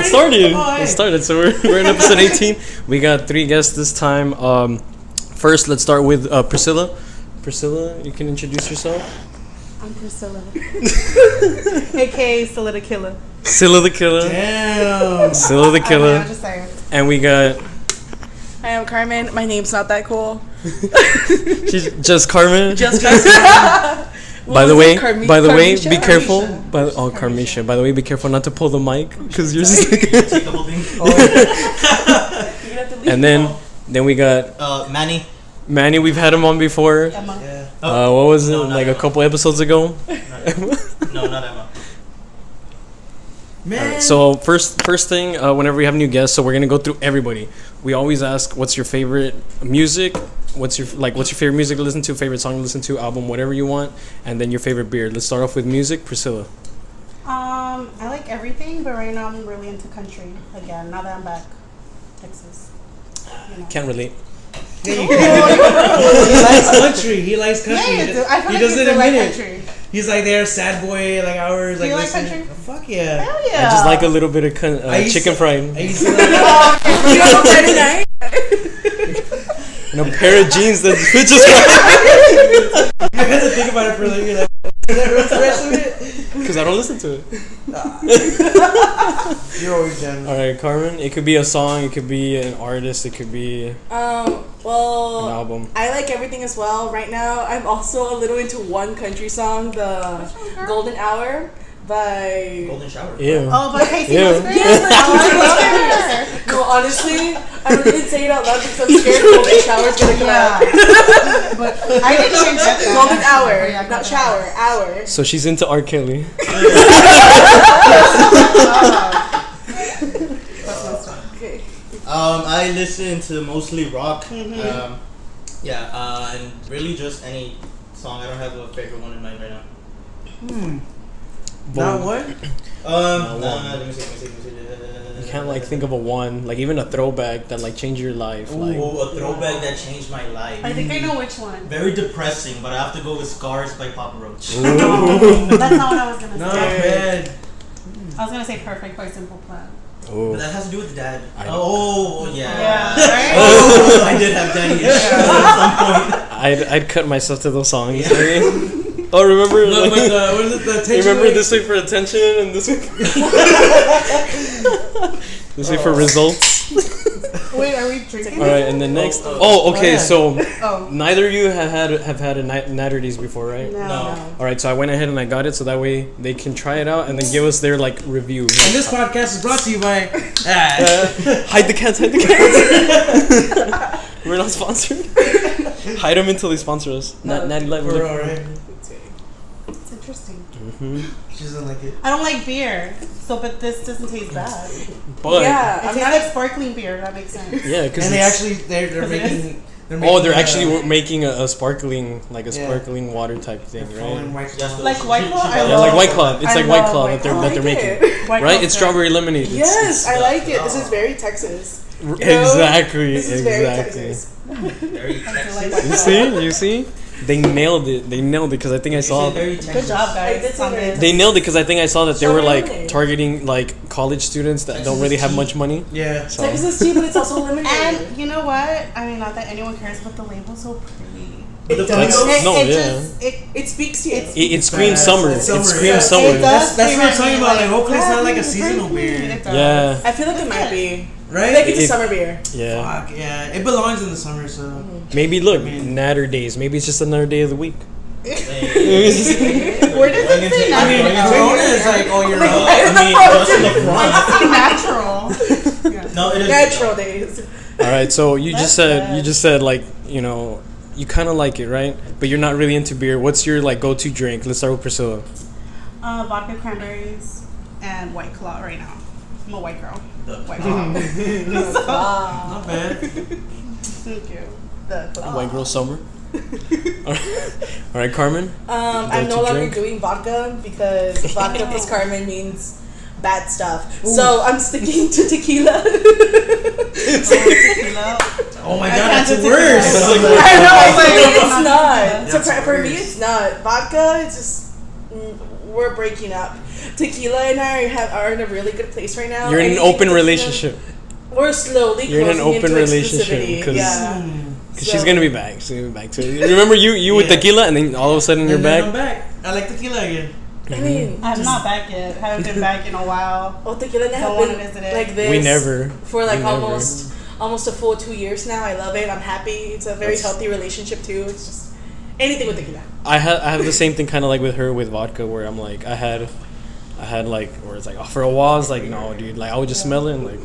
It started. So we're in episode 18. We got 3 guests this time. First, let's start with Priscilla. Priscilla, you can introduce yourself. I'm Priscilla. AKA Scylla the Killer. Scylla the Killer. Damn. Scylla the Killer. I'm just saying. And we got... Hi, I'm Carmen. My name's not that cool. She's just Carmen. Just Carmen. By the way, be Carmisha? careful. Carmisha. By the way, be careful not to pull the mic because you're just like... Take the whole thing. And then we got Manny. Manny. We've had him on before. Emma. Yeah. What was it? No, Like Emma. a couple episodes ago. No, not Emma. Man. Right, so first thing, whenever we have new guests, so we're gonna go through everybody. We always ask, what's your favorite music? What's your favorite music to listen to? Favorite song to listen to? Album, whatever you want, and then your favorite beer. Let's start off with music. Priscilla. I like everything, but right now I'm really into country again. Now that I'm back, Texas. You know. Can't relate. He likes country. He likes country. Yeah, you do. I feel he like doesn't you do admit like it. country. He's like there, sad boy, like hours. Do you like listening. country? Fuck yeah. Hell yeah. I just like a little bit of chicken fried. I used to like, You know, Friday night? And a pair of jeans that fit just right. you have to think about it for like, you're like, what's the rest of it? Because I don't listen to it. You're always down. All right, Carmen. It could be a song. It could be an artist. It could be an album. I like everything as well. Right now, I'm also a little into one country song, the Golden Hour by... Golden shower. Ew. Oh, but Casey Yeah. Musgraves? Yes, I love her. No, honestly, I don't even say it out loud because I'm scared Golden Shower's gonna come out. But I didn't even get that. Golden Hour, Yeah, not Golden shower, hour. So she's into R. Kelly. Okay. I listen to mostly rock. Mm-hmm. And really just any song. I don't have a favorite one in mind right now. Not one? Not one. Let me see. You can't like think of a one, like even a throwback that like changed your life. Ooh, Like a throwback that changed my life. I think I know which one. Very depressing, but I have to go with Scars by Papa Roach. That's not what I was gonna Not say. bad. I was gonna say Perfect by Simple Plan. But that has to do with Dad. I- Oh, yeah. Yeah, right? Oh, I did have daddy issues at some point. I'd cut myself to those songs. Oh, remember? Look, Like, what is it? The attention remember way? this way for attention and this way. This way for results. Wait, are we drinking? All right, and then next. Oh, okay. yeah. So Oh. neither of you have had a Natterdy's before, right? No. All right, so I went ahead and I got it so that way they can try it out and then give us their like review. And this podcast is brought to you by. Hide the cats. We're not sponsored. Hide them until they sponsor us. Natty Light. We're alright. It's interesting. She doesn't like it. I don't like beer, but this doesn't taste bad. It But Yeah, tastes like sparkling beer. That makes sense. yeah, because And they're making. they're actually making a sparkling Yeah. sparkling water type thing, right? Like White Claw? I Yeah, love like White Claw. It's I like White love Claw White that Claw. they're making, White right? Claw's It's good. strawberry lemonade. Yes, I like it. This is very Texas. You know? Exactly. This is very Exactly. Texas. Very Texas. You see? They nailed it because I think I saw. Very Good Texas. job, I guys. did say very They nailed it because I think I saw that they were like Strawberry lemonade. targeting like college students that don't really have much money. Yeah. So Texas is cheap, but it's also lemonade. And you know what? I mean, not that anyone cares, but the label's so pretty. It The does. flamingos? No, it yeah. just It speaks to you. it screams summer. It Summer, screams yeah. summer. It does. That's what I'm scream talking at me, about. Like, hopefully it's not like a it's seasonal pretty. beer. It does. Yeah. I feel like it That's might it. be. I Right? think it's a It- summer beer. Yeah. Fuck, yeah. It belongs in the summer, so. Maybe look, mean- Natter days. Maybe it's just another day of the week. Where does it say I mean, natural? Corona is like all year round. Just in the front. Natural. No, it is. Natural days. All right, so you just That's said like, you know, you kind of like it, right? But you're not really into beer. What's your like go-to drink? Let's start with Priscilla. Vodka cranberries and White Claw right now. I'm a white girl. White Wow. Not bad. Thank you. White girl summer. All right, Carmen. I'm Go-to no longer drink? doing vodka because vodka plus Carmen means bad stuff. So I'm sticking to tequila. Tequila. Oh my I god, can't that's do worse. tequila. That's I know, like, it's That's not. That's For me, worse. it's not. Vodka, it's just we're breaking up. Tequila and I are in a really good place right now. You're in an open relationship. We're slowly You're in an closing open into relationship exclusivity. because Yeah. she's gonna be back. She's gonna be back too. Remember you with tequila, and then all of a sudden you're And then back. I'm back. I like tequila again. I mean, I'm not back yet. Haven't been back in a while. oh, tequila and I Don't have wanna been visit it. like this. We never. For like We never. almost a full 2 years now. I love it. I'm happy. It's a very healthy relationship too. It's just anything with tequila. I have the same thing kind of like with her with vodka, where I'm like I had like where it's like for a while I was like no dude, like I would just smell it and like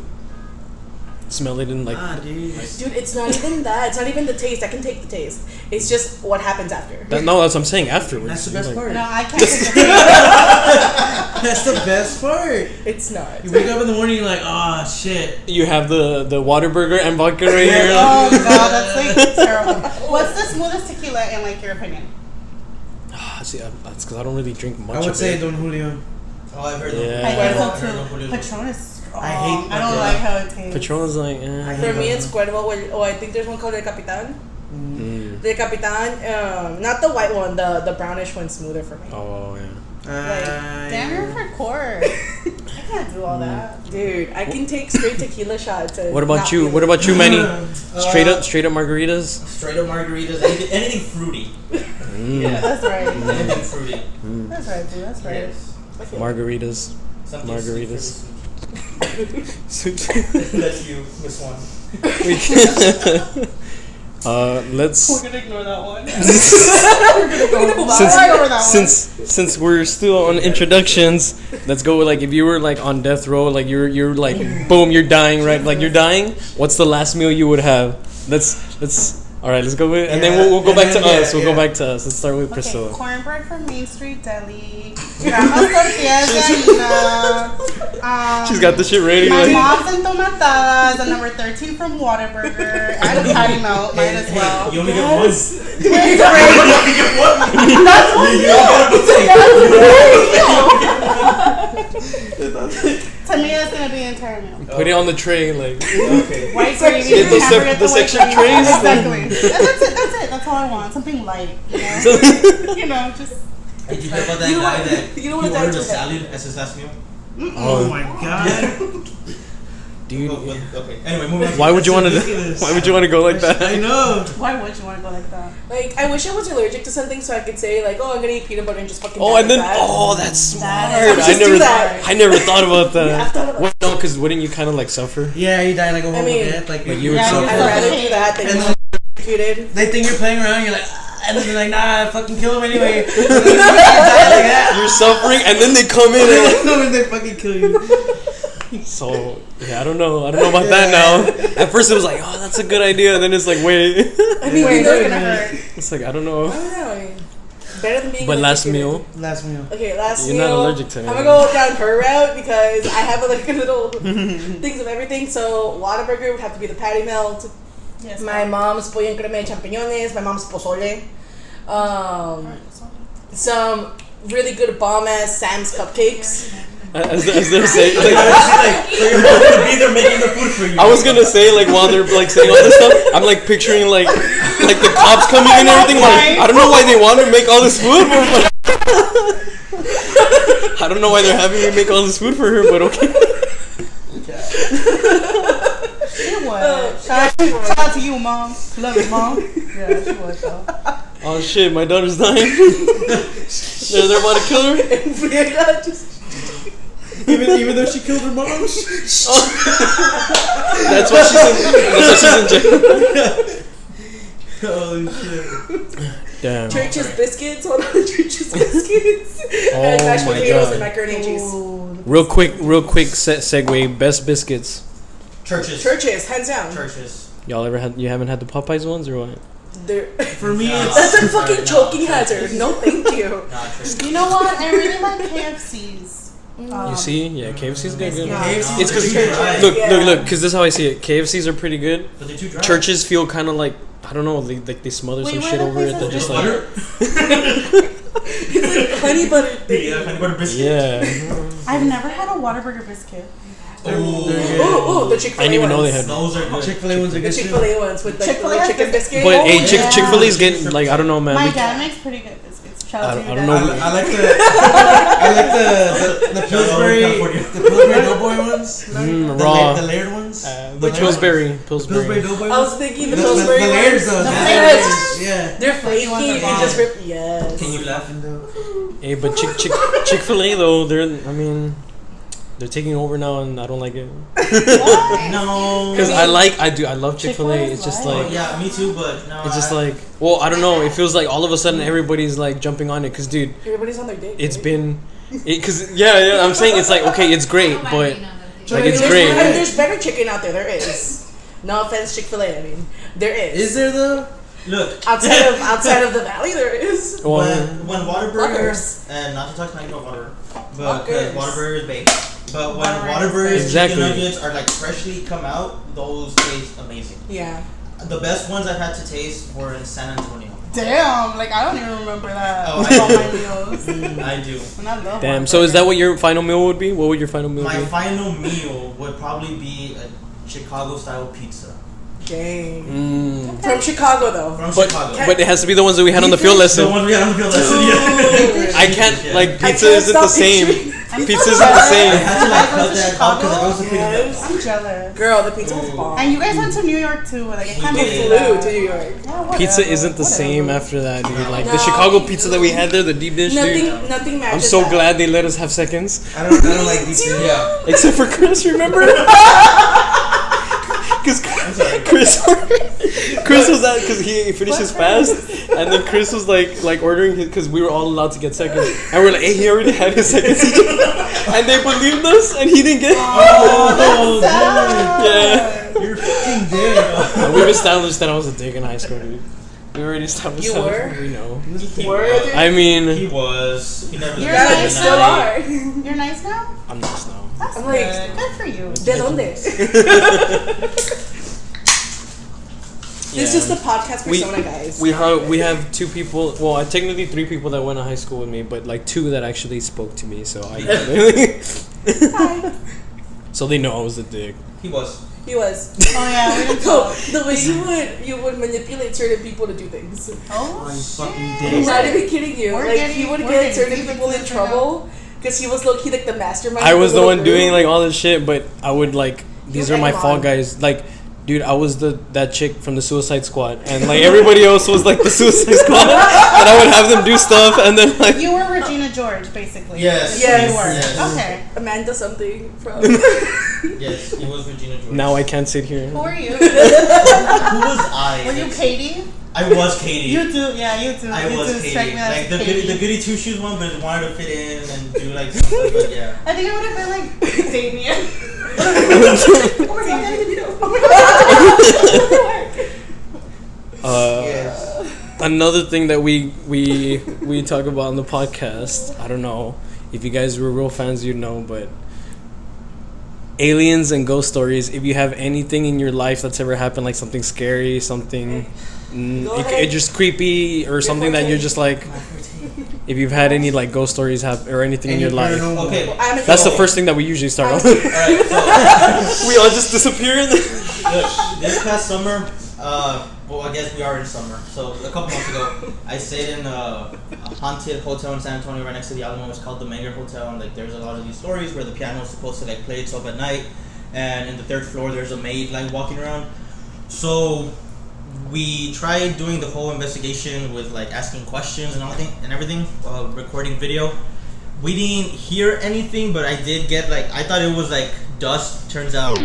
smell it and like Dude. Dude, it's not even that. It's not even the taste. I can take the taste. It's just what happens after. no, that's what I'm saying afterwards. That's the best Like, part. No, I can't. Take the That's the best part. It's not. You wake up in the morning, you're like, oh shit. You have the Whataburger and vodka right here. Oh god, that's like terrible. What's the smoothest tequila in like your opinion? See, that's because I don't really drink much. I would of say it. Don Julio. Yeah. Oh, I've heard I Yeah. think so too. Patron is strong. I hate I don't Patron. like how it tastes. Patron's like. I For hate me, that. it's Cuervo. I think there's one called El Capitan. Mm. The Capitan, not the white one. The brownish one's smoother for me. Oh yeah. Damn, you're hardcore. I can't do all that. Dude, I can take straight tequila shots. And What about not you? feel What it. about you, Manny? Straight up margaritas. Straight up margaritas, anything fruity. Yeah, that's right. Anything fruity. That's right, dude. That's right. Yes. I feel it. Margaritas. Something Margaritas. That's you, Miss One. Let's We're gonna ignore that one. We're gonna go right over that one. since we're still on introductions, let's go with like if you were like on death row, like you're like boom, you're dying, right? Like you're dying. What's the last meal you would have? Let's all right. Let's go with and then we'll go back to us. We'll go back to us. Let's start with Priscilla. Okay, cornbread from Main Street Deli. Grandma's tortillas de harina. She's got the shit ready. My Like, mom's entomatadas, the number 13 from Whataburger, and a patty melt, mine as well. You only get one. Wait, You only get one. That's one. You to me, that's gonna be an entire meal. put it on the tray, like Okay. White gravy, Get those hamburger at the white section gravy. trays. Exactly. That's it. That's all I want. Something light, you know? You know, just... Did you hear about that You know guy what- that you know what he that ordered a just salad as his last meal? Oh my god. dude. Okay. Anyway, moving on. Why would you want to? Ridiculous. Why would you want to go like that? I know. Why would you want to go like that? Like, I wish I was allergic to something so I could say, like, oh, I'm gonna eat peanut butter and just fucking Oh, die and then like that. that's smart. That is- Just do that. I never thought about that. Yeah, I thought about What, no, because wouldn't you kind of like suffer? Yeah, you die like a I horrible mean, death. Like you would Yeah, suffer. I'd rather do that than And be then executed. they think you're playing around. You're like, and then they're like, nah, fucking kill him anyway. And then you die like that. You're suffering, and then they come in. And they fucking kill you. So yeah, I don't know about that now. At first it was like, oh, that's a good idea, and then it's like, wait, I mean, Wait, you that's know, gonna hurt. it's like I don't I know. don't know. I mean, better than being But last electrocuted. meal, Last meal. Okay, last You're meal. not allergic to I'm anything. gonna go down her route because I have like a little things of everything. So Whataburger would have to be the patty melt. Yes, My mom's pollo en crema de champiñones. My mom's pozole. Some really good bomb ass Sam's cupcakes. as they're saying, Like, like, so your mom could be there making the food for you. I was gonna say like while they're like saying all this stuff, I'm like picturing like the cops coming in and everything. Like I don't know why they want to make all this food. But I don't know why they're having me make all this food for her, but okay. She would. Shout out to you, Mom. Love you, Mom. Yeah, she would, though. Oh shit, my daughter's dying. they're about to kill her. And Brianna just even though she killed her mom. That's why she's in jail. Holy shit. Damn. Church's biscuits. Hold on, Church's biscuits. Oh And mashed my potatoes God. and macaroni and cheese. Ooh. Real quick segue. Best biscuits. Churches. Churches, hands down. Churches. Y'all you haven't had the Popeyes ones or what? They're For me, it's that's a fucking choking hazard. No, thank you. Nah, churches. You know what? I really like KFC's. You see? Yeah, KFC's good. Yeah. KFC It's 'cause- is pretty dry. Look, because this is how I see it. KFCs are pretty good. But they're too dry. Churches feel kind of like, I don't know, they smother Wait, some what shit other over it. places They're is just it? like, It's like honey butter thing. Yeah, honey butter biscuit. yeah. I've never had a Whataburger biscuit. Ooh, the Chick-fil-A I didn't even know they ones. had. Those are good. Chick-fil-A ones are The good too. Chick-fil-A ones with like the Chick-fil-A little has chicken good- biscuit. But hey, yeah. Chick-fil-A's getting like, I don't know, man. My We- dad makes pretty good biscuits Shout out to you I don't guys. know. I like the Pillsbury Doughboy ones. Raw. The layered ones. The Pillsbury. Pillsbury Doughboy I was ones. thinking the The Pillsbury layers ones. though. The Yes. Yeah. They're flaky. ones are You bomb. just rip. Yes. Can you laugh into? Hey, but Chick-fil-A though, they're taking over now, and I don't like it. No. Because I love Chick-fil-A. Chick-fil-A It's just is like, Yeah, me too. But no. it's just like, well, I don't know. It feels like all of a sudden everybody's like jumping on it. Because dude, Everybody's on their dick. it's right? been, because yeah, I'm saying it's like okay, it's great, but like it's great. There's better chicken out there. There is. No offense, Chick-fil-A. I mean, there is. Is there though? Look. Outside of the valley, there is. Well, When Whataburger Fuckers. and not to talk smack about Water, but Fuckers. Whataburger is baked. But when Whataburger Whataburger's is Exactly. chicken nuggets are like freshly come out, those taste amazing. Yeah. The best ones I've had to taste were in San Antonio. Damn, like I don't even remember that. Oh, Like, all my meals. I do. And I love damn. Whataburger. So is that what your final meal would be? What would your final meal My be? final meal would probably be a Chicago style pizza Dang. Mm. From Chicago, though. from But Chicago. but it has to be the ones that we had on the field The lesson. one we had on the field lesson. Yeah. I can't like I pizza can't isn't the stop same. picturing- Pizza isn't the I same. had to like You guys cut went to that out because I was a Yes. I'm jealous. Girl, the pizza was bomb. And you guys went to New York too. Like I can't We believe did. Flew that. to New York. Yeah, whatever, Pizza isn't the whatever. same after that, dude. Like the No. Chicago pizza that we had there, the deep dish, dude. Nothing matches. I'm so that. glad they let us have seconds. I don't like these things. Yeah. Except for Chris, remember? Because Chris was that because he finished his fast, and then Chris was like ordering his because we were all allowed to get seconds, and we're like, hey, he already had his seconds, and they believed us, and he didn't get. Oh, Yeah, you're fucking dead. and we've established that I was a dick in high school, dude. We already established You that. were? We know. He Word. was. I mean, He was. He never. You're Yeah, nice you still now. are. You're nice now. I'm nice now. That's I'm good. like- Good for you. ¿De dónde? This is the podcast persona, guys. We have two people. Well, technically three people that went to high school with me, but like two that actually spoke to me. So so they know I was a dick. He was. He was. Oh yeah, we didn't No, talk. the way you would manipulate certain people to do things. Oh you fucking shit. did. I'm not even kidding you. We're Like getting- he would we're get getting certain deep people into in this right trouble because he was low key like the mastermind. I of was the little one group. doing like all this shit, but I would like these You are my hang fall on. guys. Like, dude, I was that chick from the Suicide Squad, and like everybody else was like the Suicide Squad, and I would have them do stuff, and then like You were Regina George, basically. Yes. Yes. You were. Yes. Okay. Amanda something from. Yes, he was Regina George. now I can't sit here. Who are you? Who was I? Were you Katie? I was Katie. You too. Yeah, you too. I you was two Katie. strike me as Like the Katie. goody two shoes one, but wanted to fit in and do like something. But yeah. I think it would have been like Damien. Yes. Another thing that we talk about on the podcast. I don't know if you guys were real fans, you'd know, but aliens and ghost stories. If you have anything in your life that's ever happened, like something scary, something it just creepy, or something that you're just like, if you've had any like ghost stories happen or anything in your life. Okay. That's the first thing that we usually start off. Alright, so We all just disappear. look, this past summer, well, I guess we are in summer. So a couple months ago, I stayed in a haunted hotel in San Antonio right next to the Alamo. It was called the Manger Hotel, and like there's a lot of these stories where the piano is supposed to like play itself at night, and in the third floor there's a maid like walking around. So we tried doing the whole investigation with like asking questions and everything, recording video. We didn't hear anything, but I did get like, I thought it was like dust. Turns out.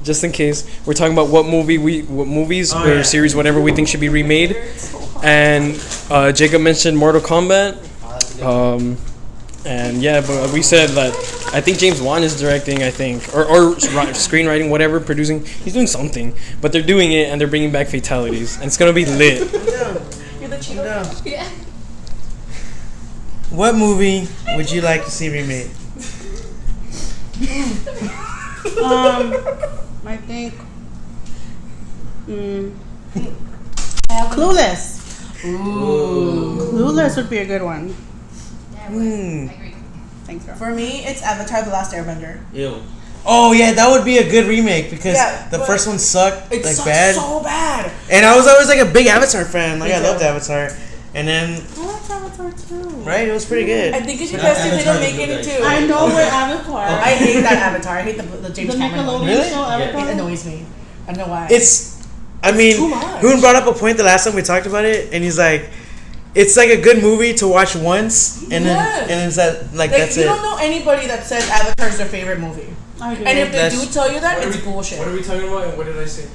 Just in case, we're talking about what movies Oh, or yeah. series, whatever we think should be remade. And Jacob mentioned Mortal Kombat. And yeah, but we said that I think James Wan is directing, I think, or screenwriting, whatever, producing. He's doing something, but they're doing it and they're bringing back fatalities, and it's gonna be lit. You're the Cheeto. No. Yeah. What movie would you like to see remade? I think. Clueless. Clueless would be a good one. Yeah, I agree. Thanks, girl. For me, it's Avatar: The Last Airbender. Ew. Oh yeah, that would be a good remake because Yeah, the but first one sucked It like sucks bad. so bad. And I was always like a big Avatar fan. Like Me I too. loved Avatar. And then I like Avatar too. right, it was pretty good. I think it's But because they Avatar didn't make is it good, into. I know we're Avatar. I hate that Avatar. I hate the James The Cameron one. Nickelodeon Really? show Avatar. It annoys me. I don't know why. It's, I mean, too much. Hoon brought up a point the last time we talked about it, and he's like, it's like a good movie to watch once, and Yes. then it's that like like, that's you it. don't know anybody that says Avatar is their favorite movie. I do. And if they That's- do tell you that, What are it's we- bullshit. What are we talking about and what did I say?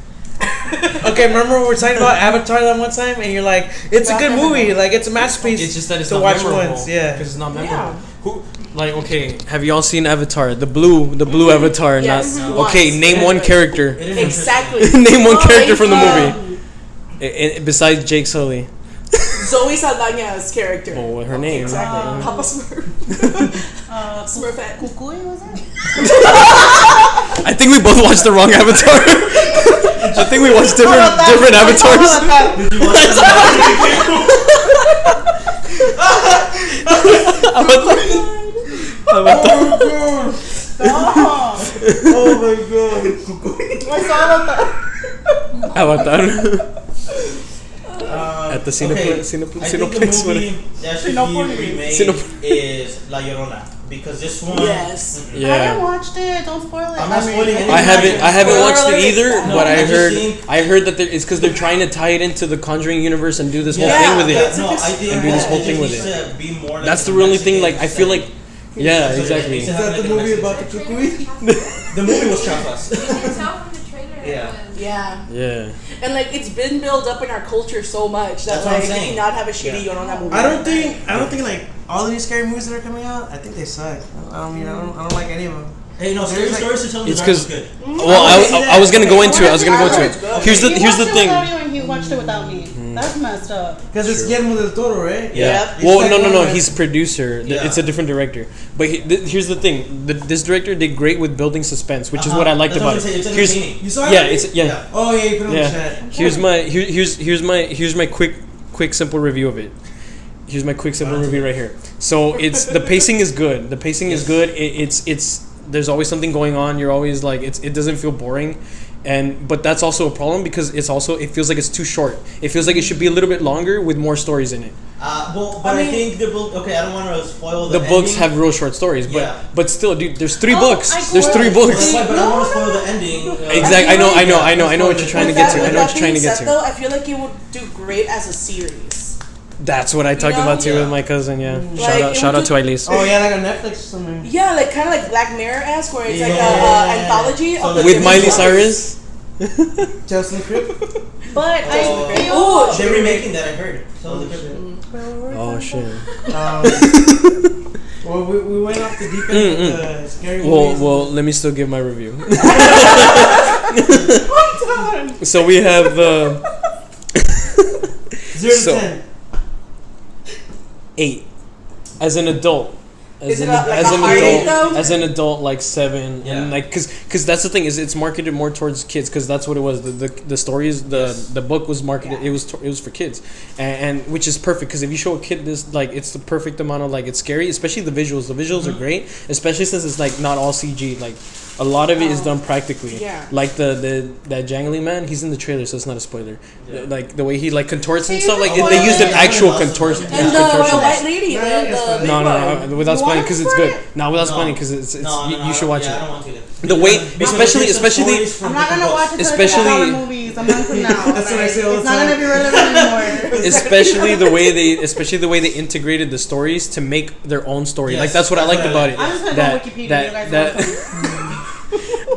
Okay, remember we were talking about Avatar that one time, and you're like, it's a good movie, like it's a masterpiece. It's just that it's to not watch memorable. once, yeah. Because it's not memorable. Yeah. Who, like, okay, have you all seen Avatar? The blue Avatar. Yes, Not, once. okay, name one character. It is Exactly. Name one Oh, character from the um, movie. Besides Jake Sully. Zoe Saldana's character. Oh, what her name? Exactly. Papa Smurf. Smurfette. Kukui, was it? I think we both watched the wrong Avatar. I think we watched different avatars. Did you watch Stop. Oh my god. I saw Avatar. Avatar. At the I think the Cineplex. movie that should Cinepolis. be remade Cinepolis. is La Llorona because this one. Yes. I Yeah. haven't watched it. Don't spoil it. I'm not spoiling anything. I haven't Spoiler watched it alert. either, No, but I I just heard that it's because they're trying to tie it into the Conjuring universe and do this whole Yeah, thing with that's it. No, I think And do this whole it thing with just needs to be more like That's the a only thing. Like Mexican I feel like, setting. yeah, So exactly. it's Is that the movie about the kukui? The movie was Chapas. You can tell from the trailer. Yeah. It was. Yeah. Yeah. And like it's been built up in our culture so much that That's what I'm like if saying. you not have a shitty Yeah. Llorona movie. I don't think like all of these scary movies that are coming out, I think they suck. I don't like any of them. Hey, no, scary There's, like- stories to tell It's the 'cause- good. Well, I was gonna go into it. I was gonna go into it. Here's the He here's the watched it thing. without you and he watched it without me. That's messed up. Because it's Guillermo del Toro, right? Yeah. Yep. Well, It's no, like no, no. one of- He's producer. Yeah. It's a different director. But here's the thing. This director did great with building suspense, which is what I liked That's about what I'm saying. it. It's Here's entertaining. You saw it? yeah, it's yeah. Yeah. Oh yeah, you put it on the Yeah. chat. Here's my quick simple review of it. Here's my quick simple review right here. So it's the pacing is good. The pacing is good. It's there's always something going on. You're always like it doesn't feel boring. But that's also a problem because it feels like it's too short. It feels like it should be a little bit longer with more stories in it. Well, but I mean- think the book. Okay, I don't want to spoil The books ending. have real short stories, but Yeah. but still, dude, there's three Oh, books. I There's three agree. Well, that's books. why, but I don't want to spoil the ending. Exactly. I know what you're trying to get to. I know what you're trying to get Said, to. though, I feel like it would do great as a series. That's what I talked know? about too Yeah. with my cousin. Yeah. Like, Shout out it to would Elise. Oh yeah, like on Netflix or something. Yeah, like kind of like Black Mirror-esque, where it's like Yeah. a anthology So of the With different Miley stories. Cyrus. Chelsea Crip. But I feel Oh, They're remaking that. I heard. So the Oh shit. Well, we went off the deep end with the scary movies. Well, let me still give my review. So we have 0 to so- 10. 8 as an adult. Is it like a hard eight, though? As an adult, like 7, Yeah. and like, cause that's the thing is it's marketed more towards kids, cause that's what it was. The stories, the book was marketed. Yeah. It was for kids, and which is perfect, cause if you show a kid this, like, it's the perfect amount of like it's scary, especially the visuals. The visuals are great, especially since it's like not all CG. Like a lot of it is done practically. Yeah. Like that jangly man, he's in the trailer, so it's not a spoiler. Yeah. Like the way he like contorts and See, stuff. Like the they used an spoiler. actual contortion. And the white lady, the big No, one. without You spoiling, wanna because it's spoil good. No, without spoiling, because it's No, you should watch yeah, I it. don't want to. The way, Because especially, it's some especially, stories from I'm not gonna different watch it books. till it's like Especially- all the movies a month from now. That's what I say all the It's not time. gonna be relevant anymore. especially the way they integrated the stories to make their own story. Yes, like that's what I liked about it. I'm just gonna That go Wikipedia. You guys that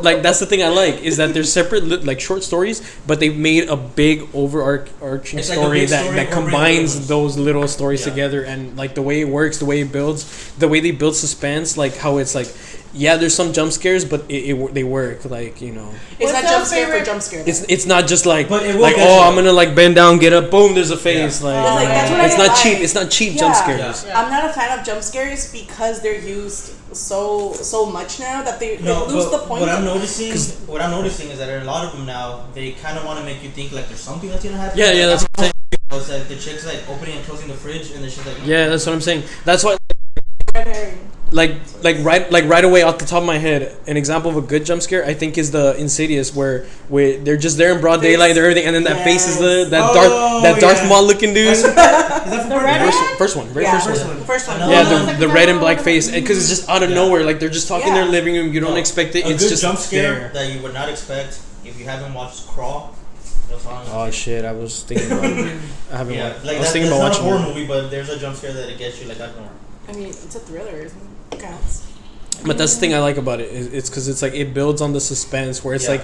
like that's the thing I like is that they're separate like short stories, but they made a big overarching It's like a story big that story that over combines and over. those little stories Yeah. together, and like the way it works, the way it builds, the way they build suspense, like how it's like. Yeah, there's some jump scares, but they work. Like, you know, It's What's not your jump scare for favorite- jump scare. it's not just like But it will like get oh you. I'm gonna like bend down, get up, boom, there's a face. Yeah. Like, It's like, that's what I it's not like. cheap. It's not cheap jump Yeah. scares. Yeah. I'm not a fan of jump scares because they're used so much now that they No, lose but the point. what I'm of- noticing is that a lot of them now they kind of want to make you think like there's something that's gonna happen. Yeah, yeah, that's what I'm saying. It's like the chick's like opening and closing the fridge, and then she's like, Yeah, that's what I'm saying. That's why red herring. Right away off the top of my head, an example of a good jump scare I think is the Insidious where they're just there in broad daylight and everything, and then that face is that Darth Maul looking dude. Is that The red one? First one, very Yeah, first one. The first one. Yeah, the red and black face, because it's just out of nowhere. Like they're just talking in their living room. You don't expect it. A It's good just jump scare there. that you would not expect if you haven't watched Crawl. Oh shit! I was thinking about. I haven't. Yeah, watched. like I was that's thinking about not a watching horror it. movie, but there's a jump scare that it gets you like out of nowhere. I mean, it's a thriller, isn't it? Counts. But that's the thing I like about it. It's because it's like it builds on the suspense. Where it's like,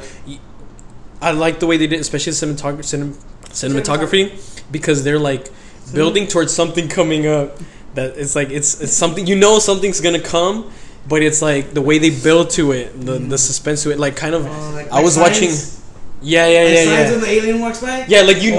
I like the way they did, especially cinematography, because they're like building towards something coming up. That it's like it's something, something's gonna come, but it's like the way they build to it, the suspense to it, like kind of. I was watching. Yeah. When the alien walks by. Yeah, like exactly,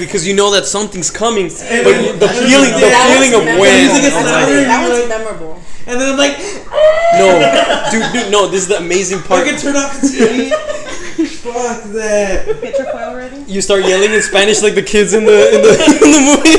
because that something's coming, but the feeling of when. That one's memorable. And then I'm like, dude, no, this is the amazing part. I can turn off the TV. Fuck that. Get your foil ready? You start yelling in Spanish like the kids in the movie.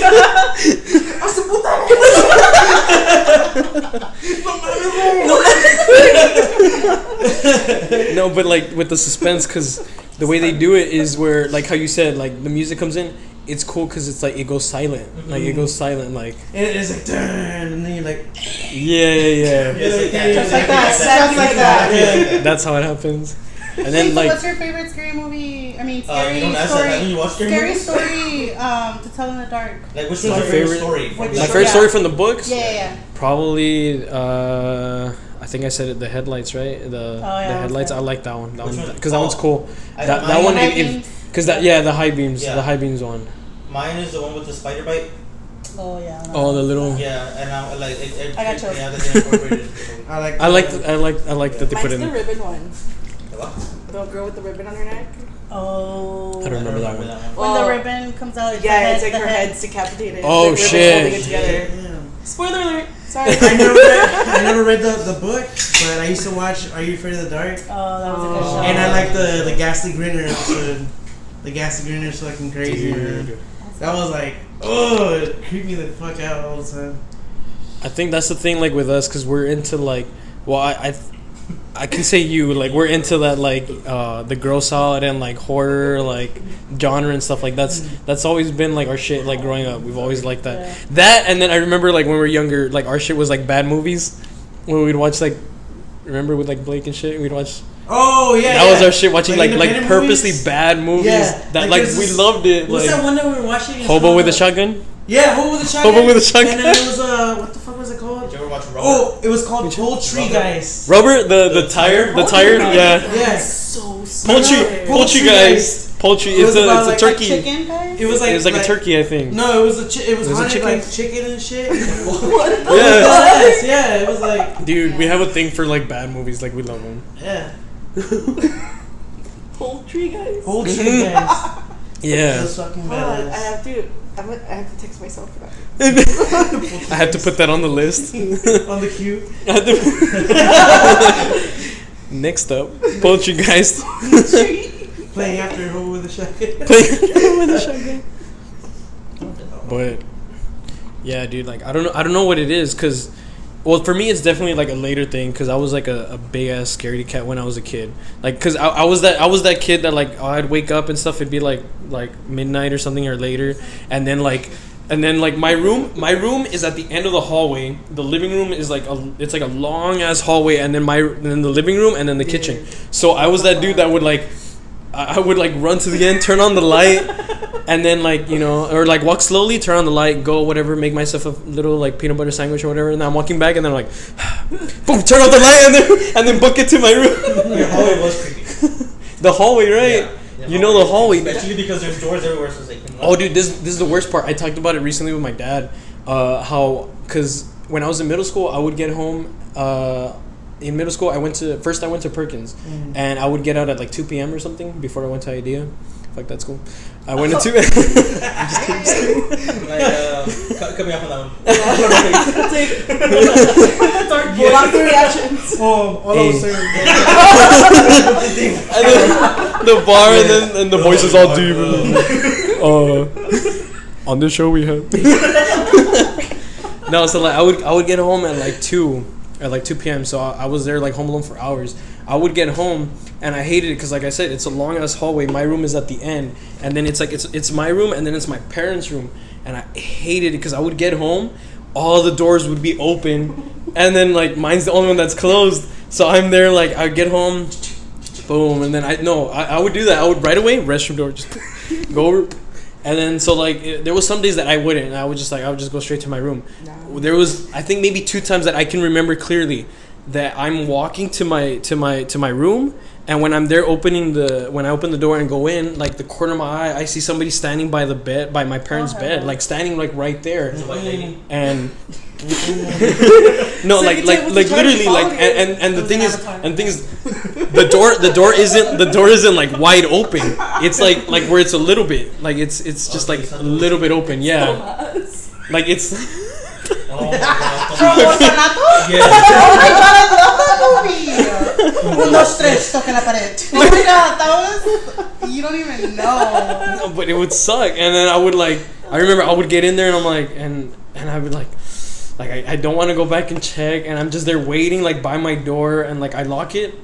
No, but like with the suspense, because the way they do it is where, like how you said, like the music comes in. It's cool because it's like it goes silent. Like it goes silent. Like it's like turn, and then you're like, yeah. Just like that. Yeah. That's how it happens. And Wait, then so like, what's your favorite scary movie? I mean, You scary don't ask story. that when you watch scary Scary movies? story to tell in the dark. Like, which one's My your favorite favorite- story? Which- my favorite story from the books. Yeah. Probably. I think I said it. The headlights, right? The that's headlights. good. I like that one. That Which one one? because that one's cool. That mine- one. High beams. Because the high beams. Yeah. The high beams one. Mine is the one with the spider bite. Oh yeah. Oh, the little. Yeah, and I like it. I got chills. Yeah, that they incorporated it. I like that they put Mine's in. the ribbon one. What? The girl with the ribbon on her neck. Oh. I don't remember that one. When Well, the ribbon comes out, it's Yeah, the it's like the her head's decapitated. Oh, It's like shit. ribbon holding it together. Damn. Spoiler alert. Sorry. I never read the book, but I used to watch Are You Afraid of the Dark? Oh, that was a good show. And I like the Ghastly Grinner episode. The Ghastly Grinner's fucking crazy, man. That was like, it creeped me the fuck out all the time. I think that's the thing, like with us, because we're into like, well, I can say you, like we're into that like the gross out and like horror like genre and stuff like that's always been like our shit like growing up. We've always liked that. Yeah. That and then I remember like when we were younger, like our shit was like bad movies when we'd watch like, remember with like Blake and shit, we'd watch. Oh yeah, That was our shit, watching like independent purposely movies? bad movies that like like there's we this- loved it. What's like that one that we were watching? It's Hobo called, with a Shotgun. Yeah, Hobo with a Shotgun. Hobo with a Shotgun. And then it was what the fuck was it called? Did you ever watch Rubber? Oh, it was called Poultry Guys. Rubber, the tire, yeah. Yes. So Poultry Poultry guys. Poultry. It was It's about, a like, turkey. Chicken, guys? It was like It was like a turkey, I think. No, it was it was Was it haunted chicken? like chicken and shit. Yeah, Yes, yeah, it was like dude, we have a thing for like bad movies. Like we love them. yeah. Poultry guys. Poultry Guys. Yeah, Those fucking Hold on, badass. I have to text myself for that. I have to put that on the list. On the queue. I have to- Next up, Poltergeist. Playing after Hobo with a Shotgun. With a shotgun. But yeah, dude, like I don't know what it is, cause well, for me it's definitely like a later thing, cause I was like a big ass scaredy cat when I was a kid. Like, cause I was that kid that like I'd wake up and stuff. It'd be like midnight or something or later, and then like my room is at the end of the hallway. The living room is like it's like a long ass hallway, and then the living room, and then the kitchen. So I was that dude that would like. I would like run to the end, turn on the light, and then like, you know, or like walk slowly, turn on the light, go whatever, make myself a little like peanut butter sandwich or whatever, and then I'm walking back, and then I'm like, boom, turn off the light, and then book it to my room. Your hallway was creepy. The hallway, right? Yeah, You know the hallway. Especially because there's doors everywhere, so they can. Oh, dude, this is the worst part. I talked about it recently with my dad. Because when I was in middle school, I would get home. In middle school, I went to Perkins, and I would get out at like 2 p.m. or something before I went to Idea. Fuck that school. I went into. I'm just kidding. Like, cut me off on that one. Pull out the reactions. Oh, all Hey. those saying. And then the bar, and the voice is all deep. On this show we have. No, so like I would get home at like 2 p.m. So I was there like home alone for hours. I would get home and I hated it because, like I said, it's a long ass hallway. My room is at the end, and then it's like it's my room, and then it's my parents' room, and I hated it because I would get home, all the doors would be open, and then like mine's the only one that's closed. So I'm there like I'd get home, boom, and then I would do that. I would right away restroom door just go over. And then so like there was some days that I wouldn't. I would just go straight to my room. No. There was I think maybe 2 times that I can remember clearly that I'm walking to my room, and when I'm there when I open the door and go in, like the corner of my eye, I see somebody standing by the bed, by my parents' bed, like standing like right there. And no, like literally like and the thing is the door isn't like wide open. It's like where it's a little bit like it's just like a little bit open. Yeah, like it's. Oh my god. Yeah. Oh my god, I love that movie. 1, 2, 3, toque la pared. Oh my god, that was, you don't even know. No, but it would suck. And then I remember I would get in there and I'm like, and I would like I don't want to go back and check, and I'm just there waiting like by my door, and like I lock it.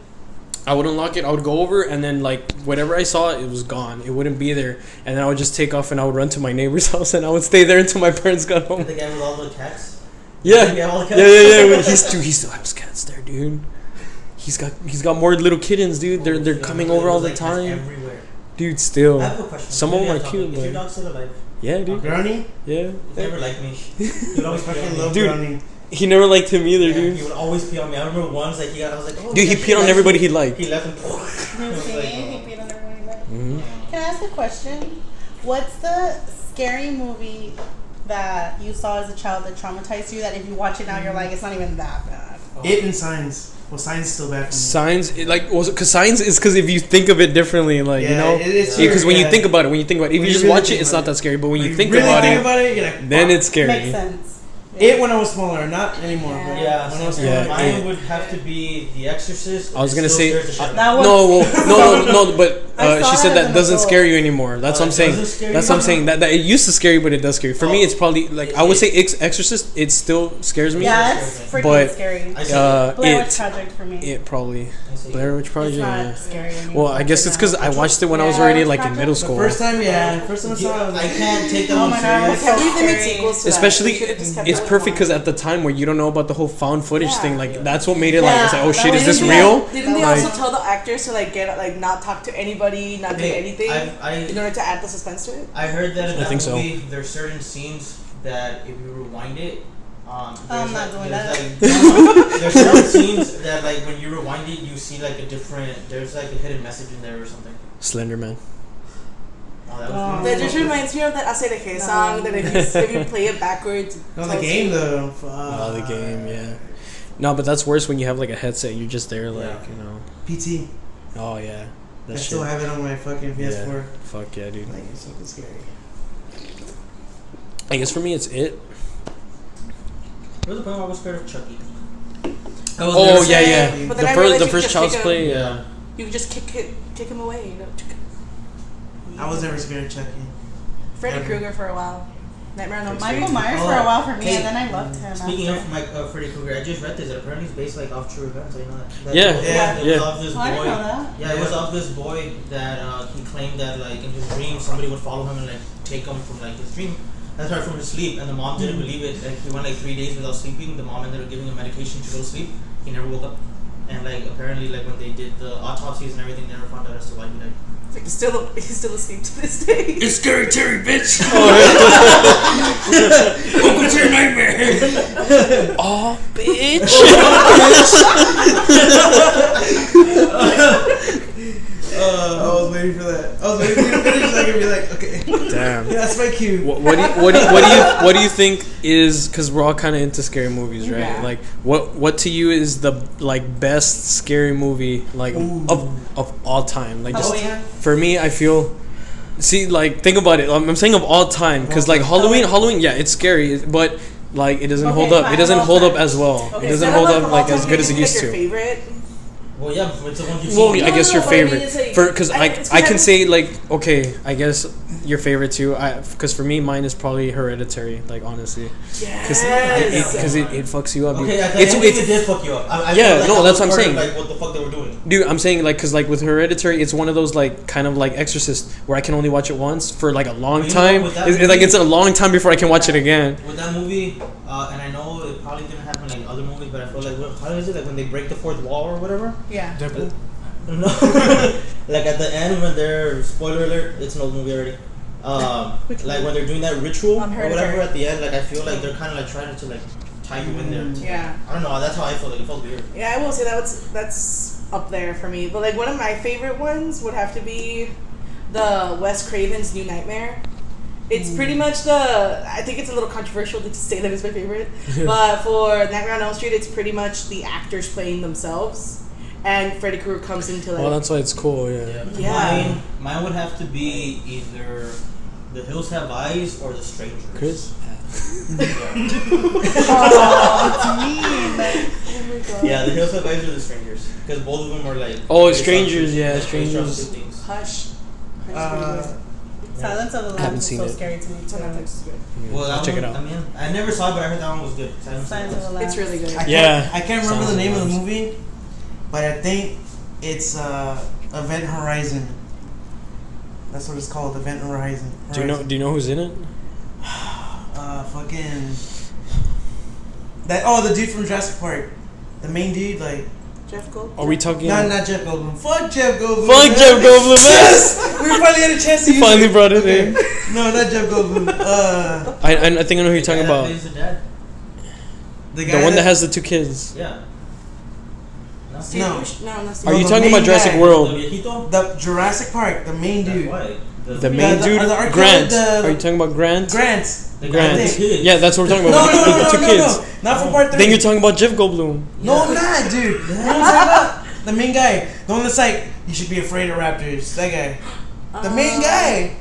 I would unlock it, I would go over, and then like whatever I saw, it was gone. It wouldn't be there. And then I would just take off and I would run to my neighbor's house, and I would stay there until my parents got home. The guy with all the cats? Yeah. Yeah. He still has cats there, dude. He's got more little kittens, dude. They're coming over all the time. Everywhere. Dude, still. I have a question. Some of them are cute, Is but your dog still alive? yeah, dude. Brownie? Yeah. He never liked me. He would always pee on me. Love Dude. Brownie. He never liked him either, Yeah, dude. he would always pee on me. I remember once, like I was like, oh. Dude, he peed on everybody he liked. He left him. He beat on everybody. Mm-hmm. Can I ask a question? What's the scary movie that you saw as a child that traumatized you, that if you watch it now you're like, it's not even that bad? It and Signs. Well, Signs is still bad for me. Signs, because Signs is because if you think of it differently, like, Yeah, you know, it's because when you yeah. think about it, if you When just you really watch it, think it's about not that scary. But when you think really about think it, about it, you're like, then fuck. it's scary. Makes sense. It when I was smaller, not anymore. Yeah. Yeah, When I was Yeah, smaller. mine it- would have to be The Exorcist. I was gonna It still say- scares the shit out of me. That was no, but I saw she said that that as an doesn't adult. scare you anymore. That's what I'm it saying. doesn't scare That's you? what I'm saying. That it used to scare you, but it does scare you. For me, Oh. it's probably like I would say Exorcist. It still scares me. Yeah, it's freaking But, scary. I see Blair Witch it Project for me. it probably I see Blair Witch Project. It's not Yeah. scary anymore. Well, I guess it's because I watched it when I was Yeah, already Blair like Witch in middle Project. school. First time I saw it. I can't take that Oh one my God, serious. it's I believe they make scary. sequels to Especially, that. They should've just kept it's that perfect because one. at the time where you don't know about the whole found footage Yeah. thing, like that's what made it like, Yeah, it's like, oh that shit, was- is this yeah. real? Didn't they Like- also tell the actors to like get like not talk to anybody, not do Hey, anything, I in order to add the suspense to it? I heard that in I that think so. movie, there's certain scenes that if you rewind it, I'm not doing that. There's certain scenes that like when you rewind it, you see like a different. There's like a hidden message in there or something. Slender Man. Oh, that was Oh. That just reminds me of that Acerejé song that if you play it backwards. No, the tells game you- though. Oh, the game, yeah. No, but that's worse when you have like a headset. You're just there, like Yeah. you know. PT. Oh yeah, I that still shit. have it on my fucking PS4. Yeah. Fuck yeah, dude. Like it's fucking scary. I guess for me, it's it. There was a point where I was scared of Chucky. Oh yeah, yeah. But The then I first, realized the you first just Child's kick Play. him. Yeah. You could just kick him away. You know. I was never scared of Chucky. Freddy Never. Krueger for a while. Nightmare on Elm Street. Michael Myers for a while for me, and then I loved him. Speaking after. of Mike, Freddy Krueger, I just read this. That apparently it's based like off true events. I know that. Yeah, It yeah. was off this Oh, I didn't boy. know that. Yeah, it was of this boy that he claimed that like in his dream somebody would follow him and like take him from like his dream. That's right, from his sleep, and the mom didn't believe it. Like he went like 3 days without sleeping. The mom ended up giving him medication to go to sleep. He never woke up, and like apparently like when they did the autopsies and everything, they never found out as to why he died. It's like he's still asleep to this day. It's Scary Terry, bitch. Welcome to your nightmare. Oh, bitch. I was waiting for that. I was waiting for you to finish so I could be like, okay. Damn. Yeah, that's my cue. What do you think is, because we're all kind of into scary movies, right? Yeah. Like what to you is the like best scary movie like Ooh. of all time? Like just Halloween. for me, I feel. See, like think about it. I'm saying of all time because like Halloween, yeah, it's scary, but like it doesn't Okay, hold up. fine, It doesn't all hold up time. as well. Okay, It doesn't so hold out of up all like time, as good as it maybe used pick to. your favorite? Well, yeah, it's the one you've Well, seen. I guess your No, but I mean, favorite it's like- for because I- it's I can because say like okay, I guess your favorite too. Because for me, mine is probably Hereditary. Like honestly, because Yes. it fucks you up. Okay, I it's think it did fuck you up. I Yeah, feel like no, I that's was what I'm part of, saying. Like what the fuck they were doing. Dude, I'm saying like, cause like with Hereditary, it's one of those like kind of like Exorcist where I can only watch it once for like a long You know, time. with that It's movie- like it's a long time before I can watch it again. With that movie, and I know it probably didn't happen like other movies, but I feel like how is it like when they break the fourth wall or whatever? Yeah. No, like at the end when they're spoiler alert, it's an old movie already. Like when they're doing that ritual or whatever at the end, like I feel like they're kind of like trying to like tie you in there. Yeah. I don't know. That's how I felt. Like it felt weird. Yeah, I will say that's up there for me. But like one of my favorite ones would have to be the Wes Craven's New Nightmare. It's pretty much I think it's a little controversial to say that it's my favorite, but for Nightmare on Elm Street, it's pretty much the actors playing themselves, and Freddy Krueger comes into like. Well, that's why it's cool. Yeah. Yeah. Mine would have to be either The Hills Have Eyes or The Strangers. Chris. Oh, it's mean. Oh my god. Yeah, The Hills Have Eyes or The Strangers, because both of them are like. Oh, based off Strangers, true- yeah, based off Strangers. true things. Hush. Silence of the Haven't Lambs is seen so it. scary to me. It's on Netflix. It's good. Well, I'll that check one, it out. I mean, I never saw it, but I heard that one was good. Silence Silence of the Lambs. It's really good. Yeah. I can't remember Sounds the name of the nice. movie, but I think it's Event Horizon. That's what it's called, Event Horizon. Do you know who's in it? Fucking the dude from Jurassic Park, the main dude, like Jeff Goldblum. Are we talking? not Jeff Goldblum. Fuck Jeff Goldblum. Fuck man. Jeff Goldblum, man. Yes, we finally had a chance to You use finally it. brought it in. No, not Jeff Goldblum. I think I know who you're talking The guy that about. plays the dad. The The one that has the two kids. Yeah. No. Steve No. Bush- no, that's Are No, you the talking main about Jurassic guy. The World? viejito? the Jurassic Park, the main That's dude. why. The main the dude, archaeologist, Grant. the- Are you talking about Grant? Grant. The guy Grant. with the kids. Yeah, that's what we're talking No, about. no, with no, the two no, kids. no, not for part 3. Then you're talking about Jeff Goldblum. No, I'm not, dude. You know what I'm talking about? The main guy. The one that's like, you should be afraid of raptors. That guy. The main guy.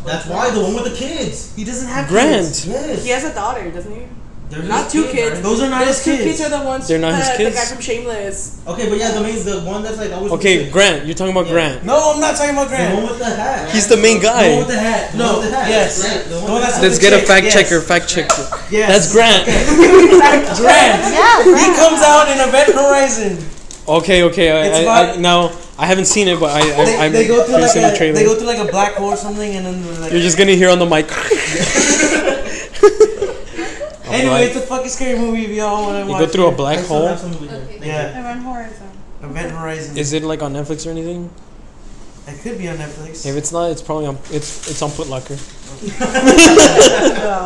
That's why the one with the kids. He doesn't have Grant. kids. Yes. He has a daughter, doesn't he? They're Not his two kids, kids. right? Those are not Those his two kids. kids are the ones. They're not his The kids? guy from Shameless. Okay, but yeah, the one that's like always. Okay, with the Grant. You're talking about Yeah. Grant. No, I'm not talking about The one Grant. with the hat. He's the main The one guy. with the hat. The No, one with the hat. yes. Right, the one The with one the that's hat. Let's the get a chick, fact yes. checker. Fact checker. Yes. That's Grant. Grant. Yeah. He comes out in Event Horizon. Okay. It's I about- now I haven't seen it, but I'm They go through curious in the like trailer. they go through like a black hole or something, and then they're like. You're just gonna hear on the mic. Anyway, it's a fucking scary movie if y'all want to You watch. go through a it. black I still hole. have some movies here. Okay. Thank you. Yeah, Event Horizon. Event Horizon. Is it like on Netflix or anything? It could be on Netflix. If it's not, it's probably on. It's on Foot Locker. No,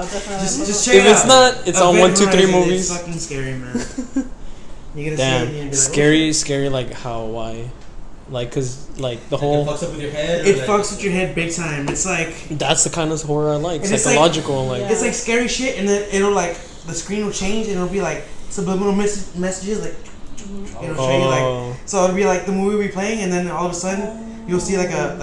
definitely. Just check If it it's out. not, it's on Event 1, 2, 3 Horizon, movies. It's fucking scary, man. You're gonna see it and you're gonna Damn, be scary. Like how? Why? Like, cause like the Like, whole. it fucks up with your head. Like, it or, like, fucks with your head big time. It's like That's the kind of horror I like. And it's Psychological, like. it's like scary shit, and then it'll like the screen will change, and it'll be like subliminal messages, like it'll show you like. Oh. So it'll be like the movie will be playing, and then all of a sudden you'll see like a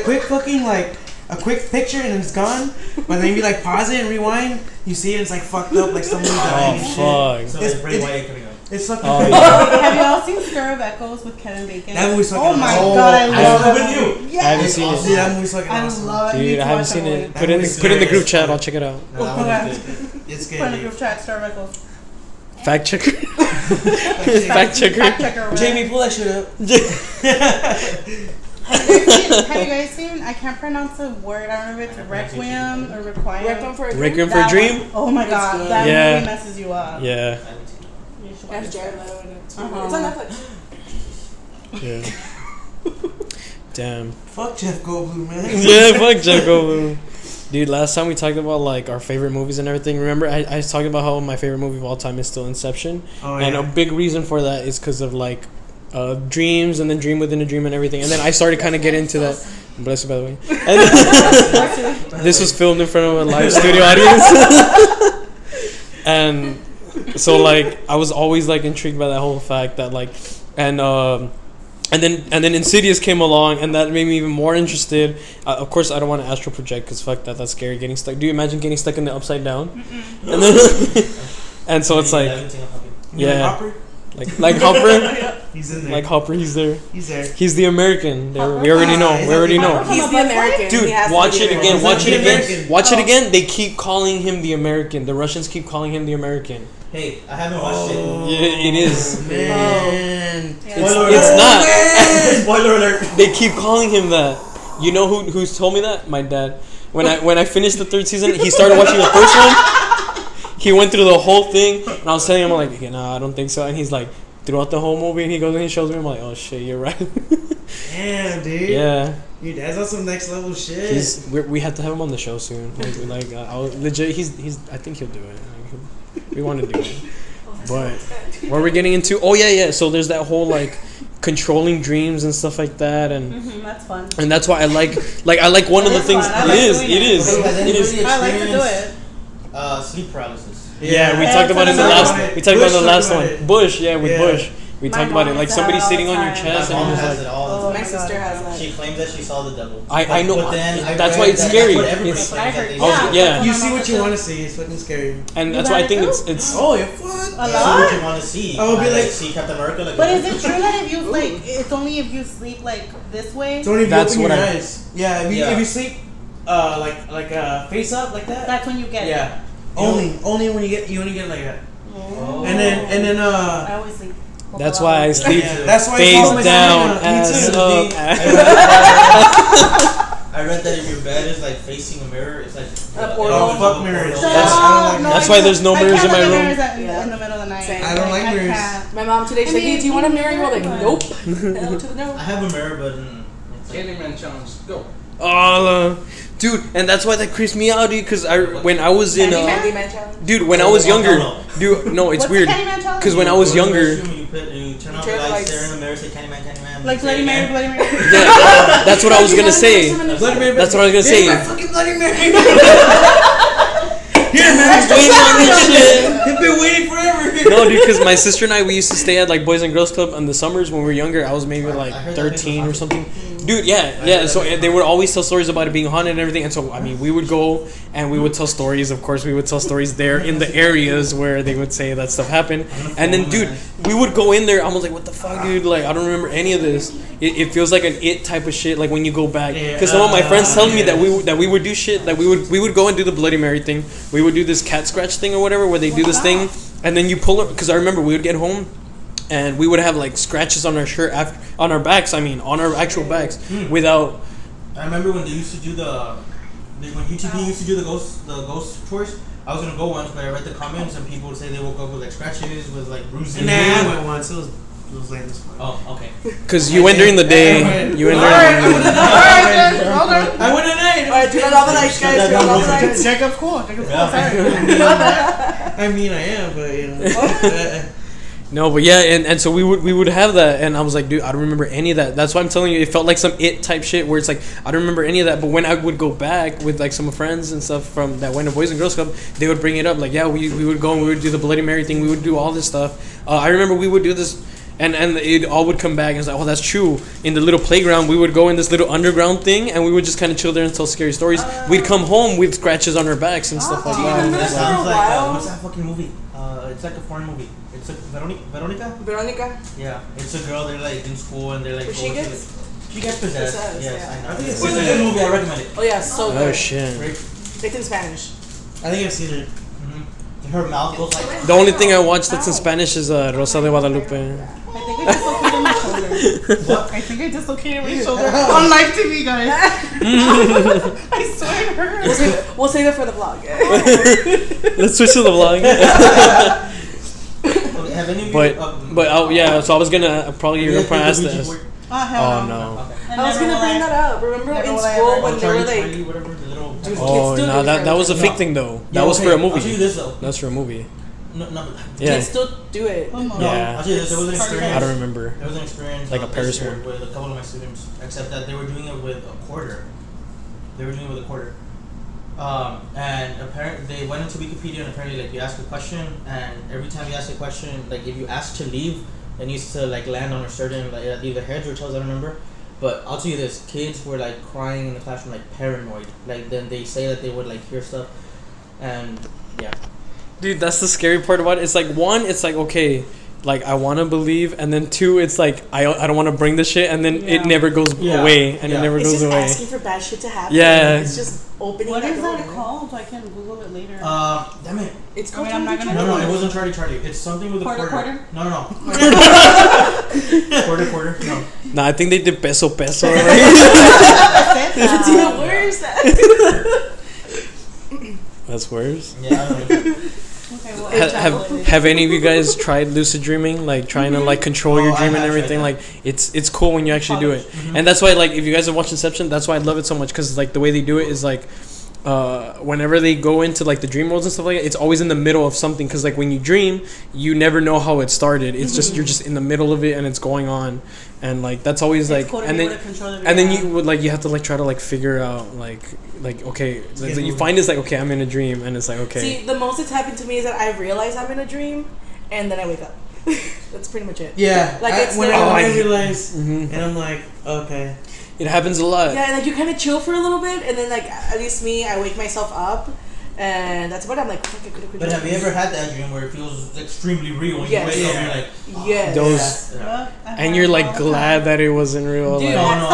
quick fucking like a quick picture, and then it's gone. But then you like pause it and rewind, you see it, it's like fucked up, like somebody dying and shit. Oh fuck. So It's- it's Bray it's- Wyatt coming up. It's fucking Oh, crazy. yeah. Have you all seen Stir of Echoes with Kevin Bacon? That movie's fucking Oh my awesome. god, I I love love it. with you. Yes. I haven't seen it. Yeah, that movie's fucking I awesome. love it. Dude, I haven't seen it. That Put in movie's the group hilarious. chat. I'll check it out. No, that one is good. It's Put in the good. group chat, Stir of Echoes. Fact checker. Dude. Fact checker. Fact checker. over there. Jamie, pull that shit up. Have you guys seen? I can't pronounce the word. I don't know if it's Requiem or Requiem. Requiem for a Dream. Requiem for a That Dream. one. Oh my god, good. that Yeah. movie messes you up. Yeah. I haven't seen it. You should watch That's it. Jared Leto in it too. Uh-huh. It's on Netflix. Yeah. Damn. Fuck Jeff Goldblum, man. Yeah, fuck Jeff Goldblum. Dude, last time we talked about like our favorite movies and everything. Remember, I was talking about how my favorite movie of all time is still Inception, Oh, and a yeah. big reason for that is because of like dreams and then dream within a dream and everything. And then I started kind of getting into that. Bless you, by the way. And this was filmed in front of a live studio audience, and so like I was always like intrigued by that whole fact that like and then Insidious came along, and that made me even more interested. Of course, I don't want to astral project because fuck that, that's scary. Getting stuck. Do you imagine getting stuck in the upside down? And then, and so it's I like, haven't seen a puppy. yeah, Hopper? Like Hopper. He's in there. Like Hopper, he's there. He's there. He's the American. We already know. We already know. He's the American. Dude, He has to watch be it the again. American. Watch it again. American. Watch it again. They keep calling him the American. The Russians keep calling him the American. Hey, I haven't watched Yeah, it is. Man. It's not. Spoiler alert. They keep calling him that. You know who's told me that? My dad. When I finished the 3rd season, he started watching the first one. He went through the whole thing, and I was telling him, I'm like, nah, I don't think so. And he's like, throughout the whole movie, and he goes and he shows me. I'm like, oh shit, you're right. Damn, dude. Yeah. Your dad's on some next level shit. We have to have him on the show soon. I'll legit. He's. I think he'll do it. We want to do it. But what are we getting into? Oh yeah. So there's that whole like controlling dreams and stuff like that, and That's fun. and that's why I like one of the things. fun. I like It doing is. Has It is. anybody I like to do experienced, it. sleep paralysis? Yeah, we Yeah, talked about it in the talk last. about it. We talked about it in the Bush last talked one. about it. Bush, yeah, with Yeah. Bush. We My talked about it mom like used to somebody have it all sitting the on your time. chest My and mom you're has just it like. all the Oh, time. My sister has that. She claims that she saw the devil. I know. But then I That's read why it's that scary. That's what everybody It's- claims that they Yeah. Yeah. You see what you want to see. It's fucking scary. And You that's why I got think it it's. Oh, you're fucked. A See lot? what you want to see. I would be like- see Captain America. Like, But is it true that if you like, it's only if you sleep like this way? It's only if you That's open what your I- eyes. Yeah, if you sleep, like face up like that. That's when you get it. Yeah. Only when you only get like that. Oh. And then I always sleep. That's why I sleep yeah, that's why it's all my face down, stamina. Me ass too. up. I read that if your bed is like facing a mirror, it's like portal. Oh, fuck mirrors. Portal. That's why there's no mirrors in my room. In the middle of the night. Same. I don't like mirrors. can't. My mom today said, "Hey, do you want a mirror?" You were like, "Nope." Hell to the no. I have a mirror, but it's like, Candyman challenge. Go. Oh, dude, and that's why that creeps me out, dude. Cause when I was in, Candyman challenge. dude, when I was younger, dude, no, it's What's weird. the Candyman challenge? Cause when I was you go to the younger, restroom, you turn off the turn the lights, lights. stare in the mirror, say Candyman, Candyman. Like say Bloody Mary, again. Bloody Mary. yeah, that's what I was gonna say. Bloody Mary. That's what I was gonna Here's my say. fucking Bloody Mary. Here, man. I was waiting on this shit. You've been waiting forever. No, dude, because my sister and I, we used to stay at like Boys and Girls Club in the summers when we were younger. I was maybe like I heard that 13 or was something. Dude, yeah. So they would always tell stories about it being haunted and everything. And so, I mean, we would go and we would tell stories. Of course, we would tell stories there in the areas where they would say that stuff happened. And then, dude, we would go in there. I was like, what the fuck, dude? Like, I don't remember any of this. It feels like an it type of shit. Like when you go back, because some of my friends telling me that we would do shit. That we would go and do the Bloody Mary thing. We would do this cat scratch thing or whatever, where they do this thing, and then you pull it. Because I remember we would get home, and we would have like scratches on our shirt on our backs. I mean, on our actual backs, without. I remember when they used to do when UTP used to do the ghost tours. I was gonna go once, but I read the comments and people would say they woke up with like scratches, with like bruises. Nah, I went once. It was lame as fuck. Oh, okay. Because you went during the day. You went during the day. I went at night. Alright, turn on all the lights, guys. Turn on all the lights. Jacob's cool. Jacob's cool. Yeah. I mean, I am, but you know. No, but yeah, and so we would have that, and I was like, dude, I don't remember any of that. That's why I'm telling you, it felt like some it type shit where it's like I don't remember any of that. But when I would go back with like some friends and stuff from that went to Boys and Girls Club, they would bring it up like, yeah, we would go and we would do the Bloody Mary thing, we would do all this stuff. I remember we would do this. And it all would come back and it's like, oh, that's true. In the little playground, we would go in this little underground thing and we would just kind of chill there and tell scary stories. We'd come home with scratches on our backs and stuff like that. That For a sounds like while. what's that fucking movie? It's like a foreign movie. It's like Veronica. Veronica. Yeah, it's a girl. They're like in school and they're like. Where she going to gets she gets possessed. possessed, Yes, yeah. I know. I think It's it's a good movie. I recommend it. Oh yeah, so Oh good. shit. It's in Spanish. I think I've seen it. Her mouth goes like. The only thing I watched that's in Spanish is Rosa de Guadalupe. I think I dislocated my shoulder on live TV, guys. I swear it hurts. We'll save it for the vlog. Let's switch to the vlog. Okay, have any of you? But yeah, so I was gonna probably you're gonna probably ask this. Oh, hell Oh no. no. Okay. I was gonna bring that up. Remember Never in will I school ever. when they were like, Charlie, whatever, the little. Dude, Oh kids still no, do that was a No. fake thing though. Yeah, That was okay, for a I'll show you movie. this though. That's for a movie. No, Yeah. kids still do it. Oh, no. Yeah. I'll show you this. There was an experience. I don't remember. There was an experience Like a this Paris year one. with a couple of my students, except that they were doing it with a quarter. And apparently they went into Wikipedia and apparently like you ask a question and every time you ask a question, like if you ask to leave, it needs to like land on a certain like either heads or tails. I don't remember. But I'll tell you this: kids were like crying in the classroom, like paranoid. Like then they say that they would like hear stuff, and yeah. Dude, that's the scary part about it. It's like one, it's like okay, like I want to believe, and then 2, it's like I don't want to bring the shit, and then it Yeah. never goes Yeah. away, and it Yeah. never It's goes just away. asking for bad shit to happen. Yeah. It's just opening. What that is door. that called? I can Google it later. Damn it. It's I called. mean, I'm not Charlie gonna- No, it wasn't Charlie. It's something with a Quarter, quarter. quarter? No. Quarter. No. Nah, I think they did peso. That's it. It's even worse. That's worse. Yeah, I don't know. Okay, well, Have any of you guys tried lucid dreaming, like trying to like control your Oh, I dream and have tried everything? that. Like it's cool when you actually do it, and that's why like if you guys have watched Inception, that's why I love it so much, because like the way they do it is like whenever they go into like the dream worlds and stuff like that, it's always in the middle of something, because like when you dream, you never know how it started. It's just you're just in the middle of it and it's going on, and like that's always like cool to and be then able to control the and then VR. you would like you have to like try to like figure out like okay, like, you find it's like okay, I'm in a dream, and it's like okay. See, the most that's happened to me is that I realize I'm in a dream, and then I wake up. That's pretty much it. Yeah, Like, it's when the- I realize, Mhm. and I'm like, okay. It happens a lot. Yeah, and like you kind of chill for a little bit, and then like at least me, I wake myself up, and that's what I'm like. Fuck, I could have. But have you ever had that dream where it feels extremely real when Yes. you wake up and you're like, Yes. Those yeah. and you're like glad that it wasn't real. Dude, like, No,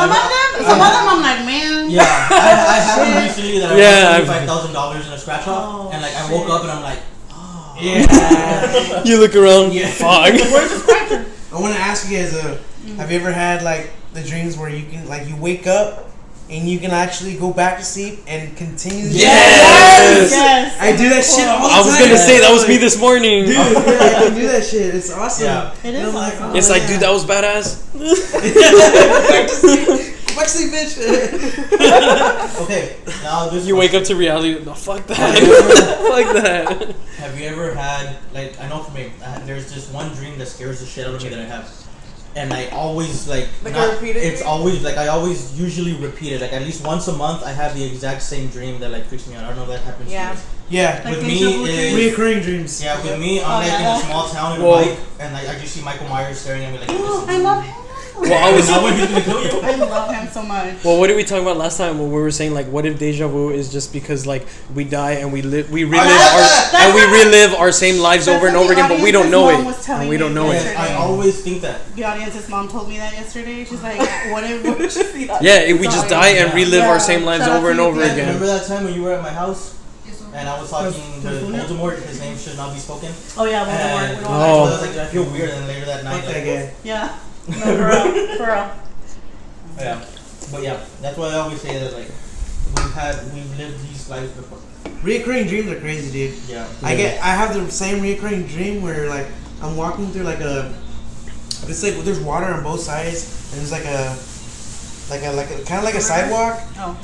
Some of them, I'm like, man. Yeah, I had one recently that I Yeah, won $25,000 in a scratch off, and like I woke up and I'm like, oh. Yeah. you look around, Yeah. fuck. Where's the scratcher? I want to ask you guys, have you ever had like the dreams where you can like you wake up and you can actually go back to sleep and continue? Yes! Yes. I do that shit all the I was time. gonna say that was me this morning. Dude, yeah, I can do that shit. It's awesome. Yeah. It is And I'm like, awesome. oh, It's like, yeah. dude, that was badass. Back to sleep. Back to sleep, bitch. Okay, now this. You wake up to reality. No, fuck that. Fuck that. Have you ever had like I know for me, there's just one dream that scares the shit out of me that I have, and I always like. Like a repeated It's dream? always like I always usually repeat it. Like at least once a month, I have the exact same dream that like freaks me out. I don't know if that happens. Yeah. To you. Yeah. Like With deja vu me is Reoccurring dreams. yeah. With me, I'm like yeah. in a small town in a Whoa. bike, and like I just see Michael Myers staring at me like. I love him. Well, I was. Now when he's gonna kill you. I love him so much. Well, what did we talk about last time when we were saying like, what if deja vu is just because like we die and we relive our same lives That's over and what over the again, but we don't audience's know mom it, was telling and we don't me know it. yesterday. I always think that. The audience's mom told me that yesterday. She's like, what if... Yeah, if we just die and relive our Yeah. same lives Shout out over to and you, over Tia. again. Remember that time when you were at my house? And I was talking with Voldemort, his name should not be spoken. Oh, yeah, And Voldemort. Oh. I was like, I feel weird. And later that night, Fuck that like, guy. Yeah. No, for real. For real. yeah. But yeah, that's why I always say that like we've lived these lives before. Reoccurring dreams are crazy, dude. Yeah. I have the same reoccurring dream where like I'm walking through like it's like there's water on both sides and there's like a kind of like a sidewalk. Oh.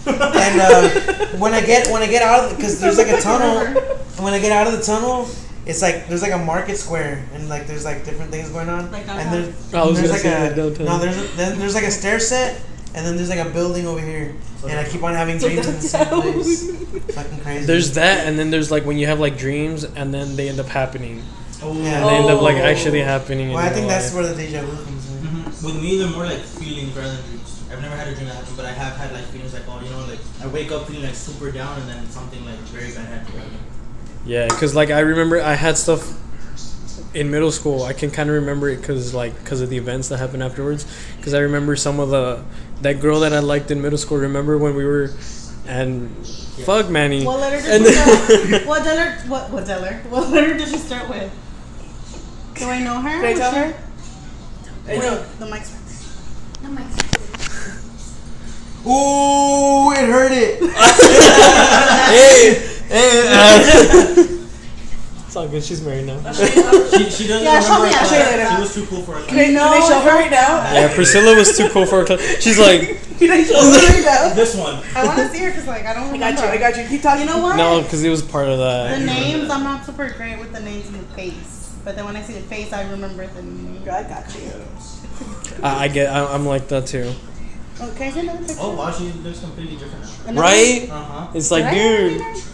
And when I get out of because there's like a tunnel, and when I get out of the tunnel, it's like there's like a market square and like there's like different things going on. Like and there's I was there's gonna like say a like downtown. no then there's like a stair set and then there's like a building over here and I keep on having dreams in the same place. Fucking crazy. There's that, and then there's like when you have like dreams and then they end up happening. Oh. Yeah. And they end up like Oh. actually happening. Well, in I think real that's life. where the deja vu comes in. Mhm. With me, they're more like feelings rather than dreams. I've never had a dream that happened, but I have had like feelings like, oh, you know, like I wake up feeling like super down, and then something like very bad happens. Yeah, because like I remember I had stuff in middle school. I can kind of remember it because of the events that happened afterwards. Because I remember some of that girl that I liked in middle school. Remember when we were and fuck Manny. What letter And did she start? What letter did she start with? Do I know her? Can I tell her? Wait, know. the mic's Ooh, it hurt it. It's all good. She's married now. She doesn't Yeah, show remember. me, I'll show you later. She was too cool for us. Can they show her right now? Yeah, Priscilla was too cool for her class. She's like, Can I show her right now? This one. I want to see her because, like, I don't I remember. got you. Keep talking. You know what? no, because it was part of The that. names, I'm not super great with the names in the face. But then when I see the face, I remember the name. I got you. I'm like that too. Okay, so another picture. Oh wow, she looks completely different now. Right? Uh huh. It's like, Did I dude.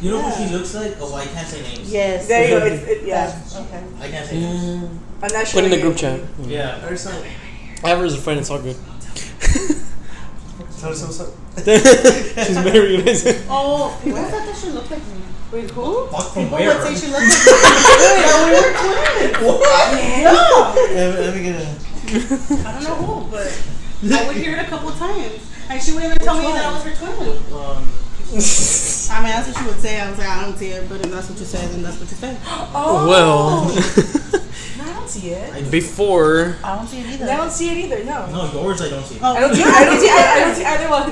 You know what she looks like? Oh, I can't say names. Yes. There you go. Yeah. Okay. I can't say names. I'm not Put showing in the you. group chat. Yeah. There's some. I have her as a friend. It's all good. Tell us what's up. She's married. Oh, people said that she looked like me. Wait, who? Fuck from People where? would say she looked like me. Yeah, we were twins. What? Yeah. Let me get a. I don't know who, but I would hear it a couple times. And she would even tell me that I was her twin. I mean, that's what she would say. I was like, I don't see it, but if that's what you say, then that's what you say. Oh. Well, No, I don't see it. before I don't see it either. I don't see it either. No. No, yours I don't see. Oh, I don't see either one.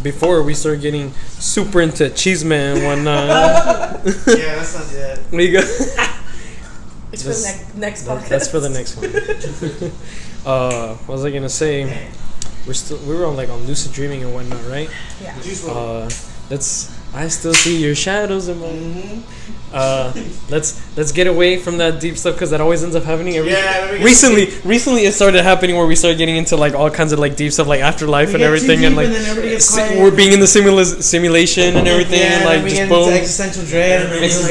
before we started getting super into cheese man and whatnot. Yeah, let's not do that. We go. It's for the next podcast. That's for the next one. What was I gonna say? We were on like on lucid dreaming and whatnot, right? Yeah. Juice roll. I still see your shadows in my. Let's get away from that deep stuff because that always ends up happening. Recently it started happening where we started getting into like all kinds of like deep stuff like afterlife and everything and like we're being in the simulation and everything and like we just get boom. into existential dread.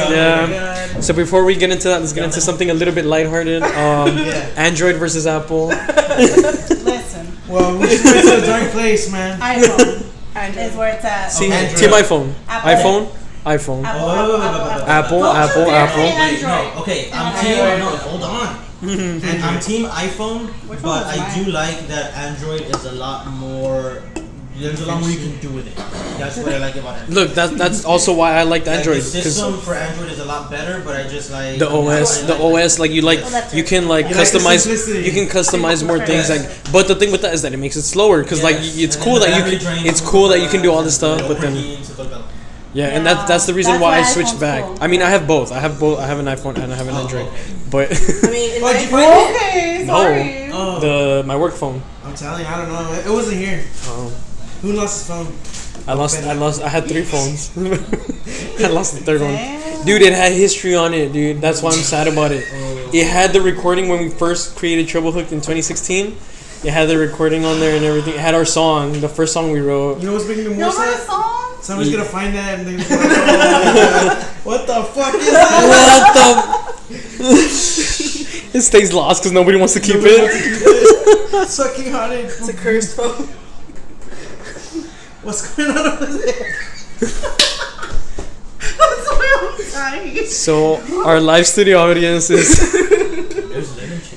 Yeah. So before we get into that, let's get into something a little bit lighthearted. Android versus Apple. listen. Well, we just went to a dark place, man. iPhone Android. is where it's at. See, Android. Team iPhone. Apple. iPhone. Apple. Apple. Wait, no, okay, I'm team. Android. No, hold on. I'm team iPhone, Which one but was I do mine? like that Android is a lot more. There's a lot more you can do with it. That's what I like about Android. Look, that's also why I liked Like, Android the because system for Android is a lot better, but I just like the OS, like you that's you it. can like You like the customize, simplicity. you can customize more things. Yes. Like, but the thing with that is that it makes it slower because like Yes. it's And cool then that the you battery can, drain it's cool that you can do all this stuff, the but then overheating, so it's like- yeah, and that's the reason That's why I why switched iPhone's back. cool. I mean, I have both. I have an iPhone and I have an Android, but I mean, in Why'd you my find it? Okay, No. sorry. Oh, my work phone. I'm telling you, I don't know. It wasn't here. Who lost his phone? I had 3 phones. I lost the third one. Damn. Dude, it had history on it, dude. That's why I'm sad about it. It had the recording when we first created Trouble Hooked in 2016. It had the recording on there and everything. It had our song, the first song we wrote. You know what's making me You more know what sad? song? Somebody's gonna find that and they're gonna be like, what the fuck is that? What the? It stays lost because nobody wants to keep it. It's fucking haunted. It's a cursed phone. What's going on over there? That's why I'm dying. So our live studio audience is. There's lemon cheese.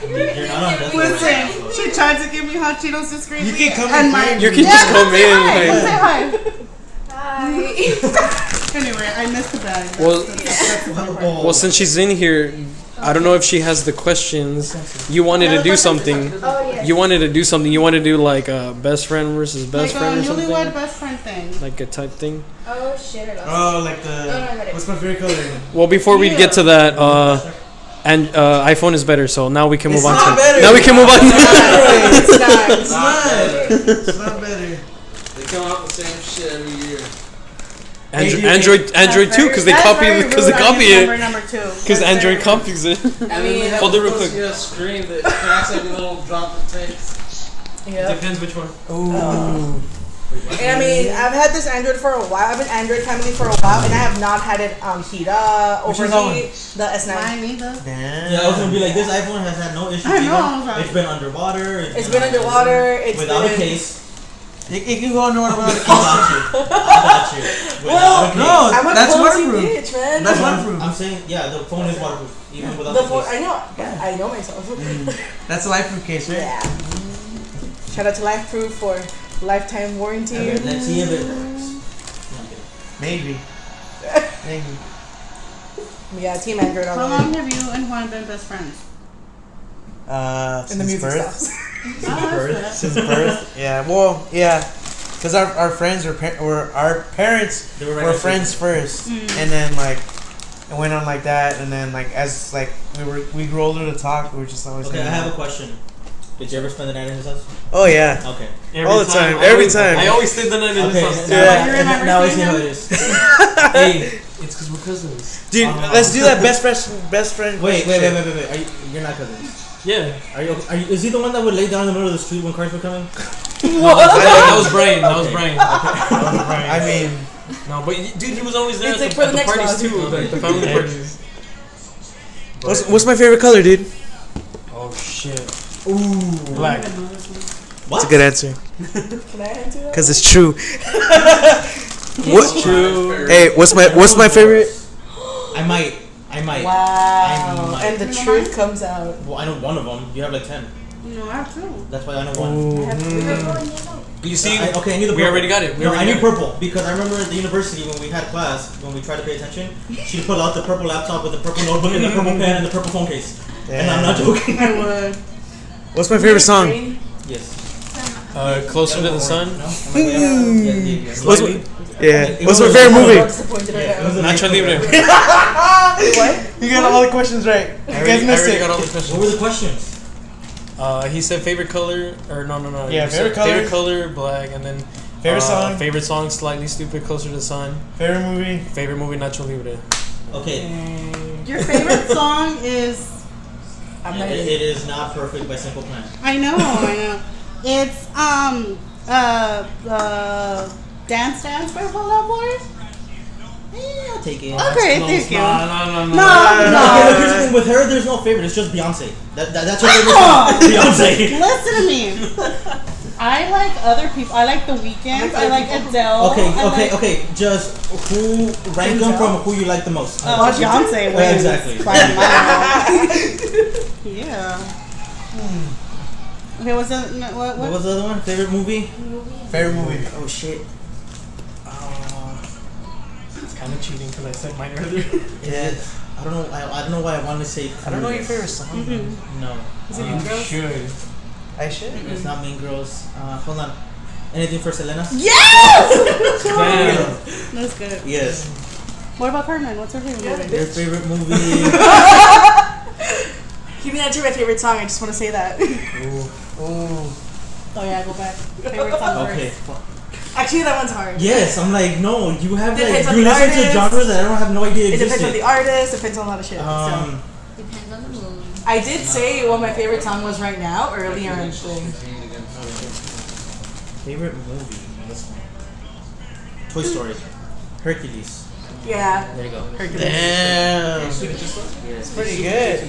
You're not on death row. Listen, she tried to give me hot Cheetos discreetly. You can come and in my frame. You can just come say in. hi. Like, Say hi. Hi. Anyway, I missed the bag. Well- That's the funny part. well, since she's in here, I don't know if she has the questions. You wanted to do something. Oh, yes. You wanted to do something. You want to do like a best friend versus best Like friend a or something. newlywed best friend thing. Like a type thing. Oh, shit. I lost Oh, like No, I got it. what's my favorite color? Well, before we get to that, and iPhone is better, so now we can move It's on not to. better. Now we can move on. It's not. It's not. It's not better. They come out the same shit every year. Android too, because they copy it. Number 2. Because Android copies it. I And then mean, they have hold it a real close quick. screen that cracks like a little drop of taste. yeah. Depends which one. Ooh. And I mean, I've had this Android for a while. I've been Android family for a while, and I have not had it heat up, Which one's that overheat. The S9. Mine neither. Damn. Yeah, I was gonna be like, this iPhone has had no issues. I know, either. I was like- It's been underwater. It's been underwater. It's without been a case. It can go underwater without a I got you. I got you. Without Well, a case. No, I'm a that's clumsy waterproof. bitch, man. That's waterproof. I'm saying, yeah, the phone is waterproof, even without The the phone, case. I know. Yeah, I know myself. That's a life case, right? Yeah. Shout out to LifeProof for lifetime warranty. Okay, let's see if it works. Maybe. Maybe. Yeah, Team Android all How the way. long have you and Juan been best friends? And the Since music birth. stops. Since birth. Yeah. Well, yeah. Because our friends were our parents They were right were next to friends each first, and then like it went on like that, and then like as like we grew older to talk, we were just always. Okay, I hanging have a out. question. Did you ever spend the night in his house? Oh yeah. Okay. All the time, every time. I always stay the night in Okay, his house. now, Yeah. You remember now I see seeing how him? it is. Hey, It's because we're cousins. Dude, let's do that best friend. wait. shit. Are you're not cousins? Yeah. Are you? Is he the one that would lay down in the middle of the street when cars were coming? That was Brian. That was Okay. Brian. I mean, No, but dude, he was always there It's at like the, for at the the next parties vlog. too, like the family parties. what's my favorite color, dude? Oh shit. Ooh. Black. What? That's a good answer. Can I answer that? Cause it's true. It's true. Hey, what's my favorite? I might. Wow. I might. And the truth comes out. Well, I know one of them. You have like 10. No, I have two. That's why I know one. I have three. You see, Okay, I knew the we purple. already got it. We No, I already knew got it. purple because I remember at the university when we had class, when we tried to pay attention, she'd pull out the purple laptop with the purple notebook and the purple pen and the purple phone case. And I'm not joking. I would. What's my favorite song? Yes. Closer to the sun. No? Yeah. What's Slightly. What's my favorite movie? Disappointed right now. Nacho Libre. What? You got all the questions right. You guys missed I already got it. all the What questions. were the questions? He said favorite color, or no. Yeah, He said favorite color. Favorite color, black, and then Favorite song. Favorite song, Slightly Stupid, Closer to the Sun. Favorite movie. Favorite movie, Nacho Libre. Okay. Your favorite song is. It is not perfect by Simple Plan. I know. It's Dance by Fall Out Boy. I'll take it. Okay, thank you. No. Okay, look, here's the thing. With her, there's no favorite. It's just Beyonce. That's her favorite song. Beyonce. Listen to me. I like other people. I like The Weeknd. I like Adele. Okay. Just who rank them from who you like the most. Beyonce Yeah, wins. exactly. By a mile. Yeah. Okay, what's the What was the other one? Favorite movie? Favorite movie. Oh shit. It's kind of cheating because I said mine earlier. Yeah. I don't know. I don't know why I wanted to say. I don't know your favorite song. No. Is it Mean You Girls? should. I should. It's not Mean Girls. Hold on. Anything for Selena? Yes! Damn. That's good. Yes. What about Carmen? What's her favorite movie? Your favorite movie? Give me that to my favorite song. I just want to say that. Ooh. Oh yeah, go back. Favorite song Okay. first. Actually, that one's hard. Yes, I'm like, no, you have like, Depends on you the listen to artist. genres that I don't have no idea It existed. depends on the artist. Depends on a lot of shit. So. Depends on the mood. I did say what my favorite song was right now earlier in the thing. Favorite movie? This one. Toy Story. Hercules. Yeah. There you go. Hercules. Damn. Yes. Pretty good.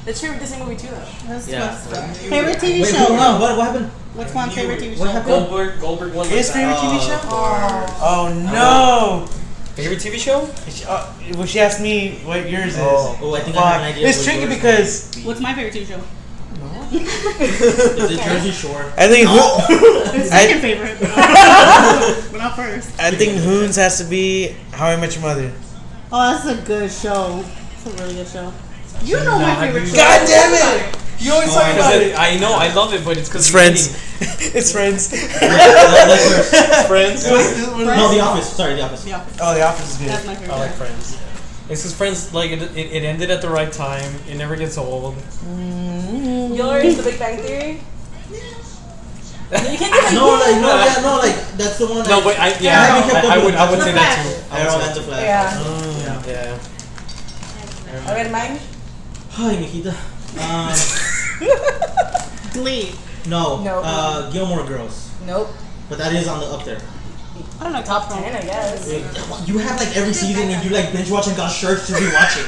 It's favorite Disney movie too, though. That's Yeah. favorite TV Wait, show. hold on. What happened? What's my favorite TV show? What happened? Goldberg won. His like favorite that. TV show? Oh. Oh no. Favorite TV show? Well, she asked me what yours is. Oh, I think I have an idea. It's what tricky yours because What's my favorite TV show? is it Jersey Shore? I think It's second favorite, but not first. I think Hoons has to be How I Met Your Mother. Oh, that's a good show. It's a really good show. You know my favorite show. God damn it! You always talk about it. I know, I love it, but it's because It's Friends. It's Friends. Like Friends. no, The Office. Sorry, The Office. Oh, The Office is good. That's my favorite. I like Friends. It's because Friends, like, it ended at the right time. It never gets old. Yours, The Big Bang Theory. You can't get Like that's the one. No, but I would say that too. Arrow and the Flash. Yeah. Yeah. Okay, mine. Hi, Mikita. Glee. No. No. Gilmore Girls. Nope. But that is on the up there. I don't know. Top 10, I guess. You have like every season and you like binge watch and got shirts to rewatch it.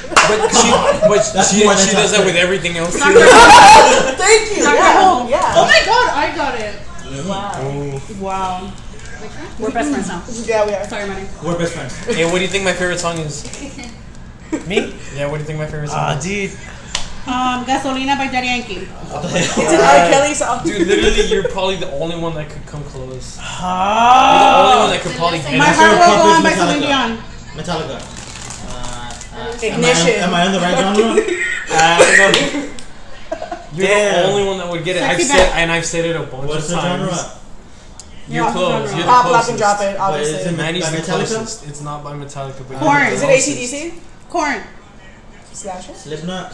She does that with everything else too. Thank you. Dr. Yeah. Who. Yeah. Oh my god, I got it. Wow. Wow. We're best friends now. Yeah, we are. Sorry, Manny. We're best friends. Hey, what do you think my favorite song is? Me? Yeah, what do you think my favorite song is? Dude. Gasolina by Daddy Yankee. It's an R. Kelly song. Dude, literally, you're probably the only one that could come close. You're the Ah. only one that could probably get My it. heart will go on by Metallica. Celine Dion. Metallica. Ignition. Am I on the right genre? You're the only one that would get it. Sexy I've said it a bunch What's of the genre? times. You're Yeah, close. genre. You're Pop, the lock, and drop closest. it, But is it obviously. Manny's by the Metallica? closest. It's not by Metallica, but Korn. you're Is the it closest. ACDC? Corn. Slashers? Slipknot.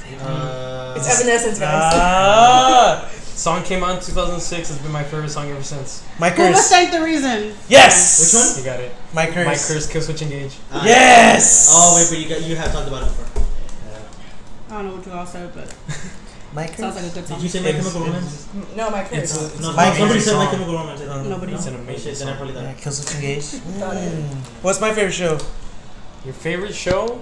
It's Evanescence, guys. Ah. Song came out in 2006. It's been my favorite song ever since. My Who must Curse. thank the reason? Yes. Which one? You got it. My Curse. My Curse, Kill Switch Engage. Yes. Oh wait, but you have talked about it before. I don't know what you all said, but My sounds like a Curse. good song. Did you say My Chemical Romance? No, my Chris. It's No, My somebody favorite said My song. Chemical Romance. I think. Nobody. It's an Oh, amazing shit, then I song. probably Yeah, done. Kill Switch Engage. Got it. What's my favorite show? Your favorite show?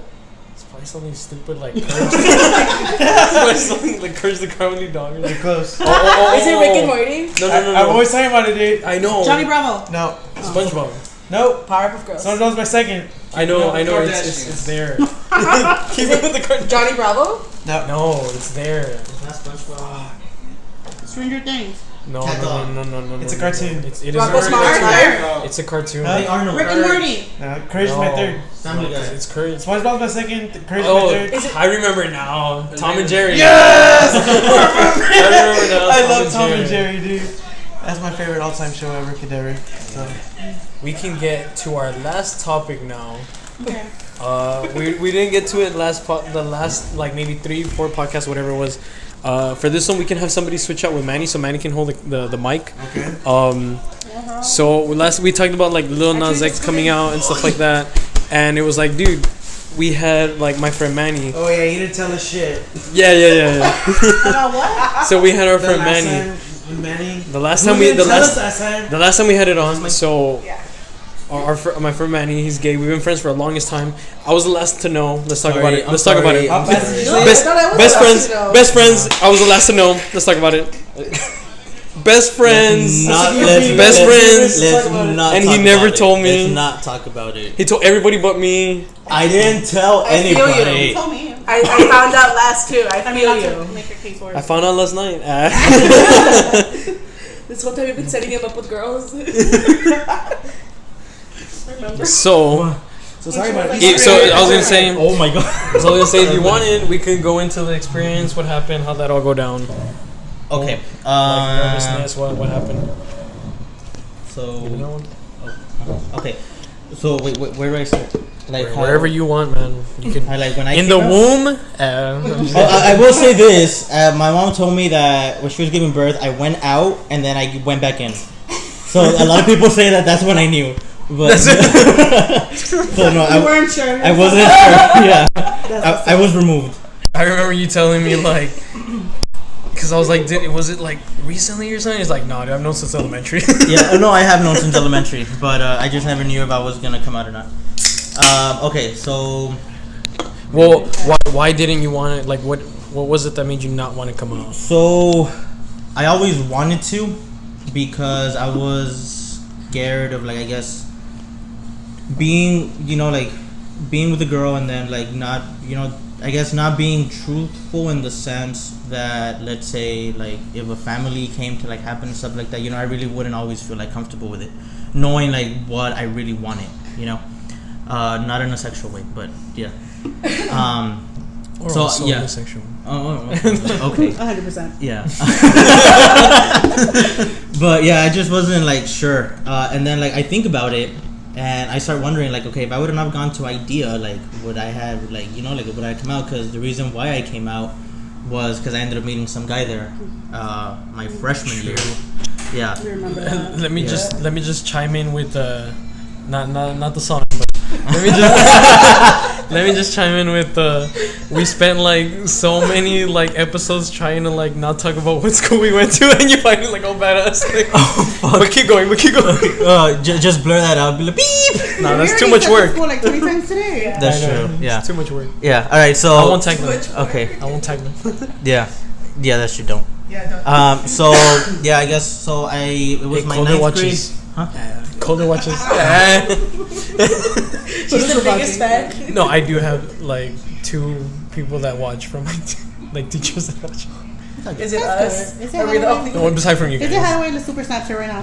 It's probably something stupid like Courage. It's probably something like Courage the Cowardly Dog. You're close. Is it Rick and Morty? No. I'm always talking about it, dude. I know. Johnny Bravo. No. SpongeBob. Nope. Powerpuff Girls. Someone knows my second. I know. Kardashians. It's there. Keep it with the Kardashians. Johnny Bravo? No. No, it's there. It's not SpongeBob. Stranger Things. No. It's a cartoon. It is Rocco a Smart. cartoon. It's a cartoon. Huh? Hey Arnold. Rick and Morty. Courage is my No. third. Family Guy. It's Courage. SpongeBob's my second. Courage Oh, is my third. I remember now. Tom and Jerry. Yes! I remember now. I love Tom and Jerry, dude. That's my favorite all-time show ever, could ever. So. We can get to our last topic now. Okay. We didn't get to it the last like maybe 3-4 podcasts, whatever it was. For this one, we can have somebody switch out with Manny, so Manny can hold the mic. Okay. So last we talked about like Lil Nas X coming out and stuff like that, and it was like, dude, we had like my friend Manny. Oh yeah, you didn't tell us shit. Yeah. About what? So we had our The friend last Manny. time, Manny. The last You time we didn't tell us last time. the last time we had it on. So Yeah. my friend Manny, he's gay. We've been friends for the longest time. I was the last to know. Let's talk about it. I'm Let's talk about sorry. it. How fast did you No, say? Best, I thought I was best the friends. last to know. Best friends. I was the last to know. Let's talk about it. Best friends. Best friends. Let's not. And he talk never about it. told me. Let's not talk about it. He told everybody but me. I didn't tell I feel you. anybody. Tell me. I found out last too. I I mean, feel not you. to make your case worse. I found out last night. This whole time you've been setting him up with girls. Remember? So Sorry about it. I was gonna say. Oh my god. So I was gonna say, if you wanted, we could go into the experience, what happened, how that all go down. Okay. Like nervousness, what happened. So. You know? Okay. So wait, where do I start? Like Wherever you want, man. You can. I like when I In came the out- womb. I will say this. My mom told me that when she was giving birth, I went out and then I went back in. So a lot of people say that that's when I knew. But so no, You weren't sure. I wasn't sure. Yeah, I was removed. I remember you telling me like, because I was like, was it like recently or something? He's like, no, dude, I've known since elementary. Yeah, no, I have known since elementary, but I just never knew if I was gonna come out or not. Okay, so Well, why didn't you want it? Like, what was it that made you not want to come out? So I always wanted to because I was scared of like I guess being being with a girl and then like not I guess not being truthful in the sense that let's say like if a family came to like happen and stuff like that I really wouldn't always feel like comfortable with it knowing like what I really wanted not in a sexual way but yeah Or so also yeah homosexual. okay 100%. yeah. But yeah, I just wasn't like sure. And then like I think about it and I start wondering like, okay, if I would have not gone to Idea, like would I have like, would I come out? Because the reason why I came out was because I ended up meeting some guy there my freshman year. Yeah. You remember that? Let me Yeah. just chime in with not the song, but let me just chime in with we spent like so many like episodes trying to like not talk about what school we went to, and you find it like all badass. Like, But keep going. Just blur that out. Be like, beep. No, We that's already too much said work. this like 3 times today. That's I know. true. Yeah. It's too much work. Yeah. All right. So I won't tag them. okay. I won't tag them. Yeah. Yeah. That's true. Don't. Yeah, don't. So yeah, I guess so. It was Hey, my Calder 9th watches. grade. Huh? Calder watches. She's the biggest fan. No, I do have like 2 people that watch from my like teachers that watch. Is it us? Is it Are we the Hathaway? only The one beside from you Is it guys. Hathaway the super Snapchat right now?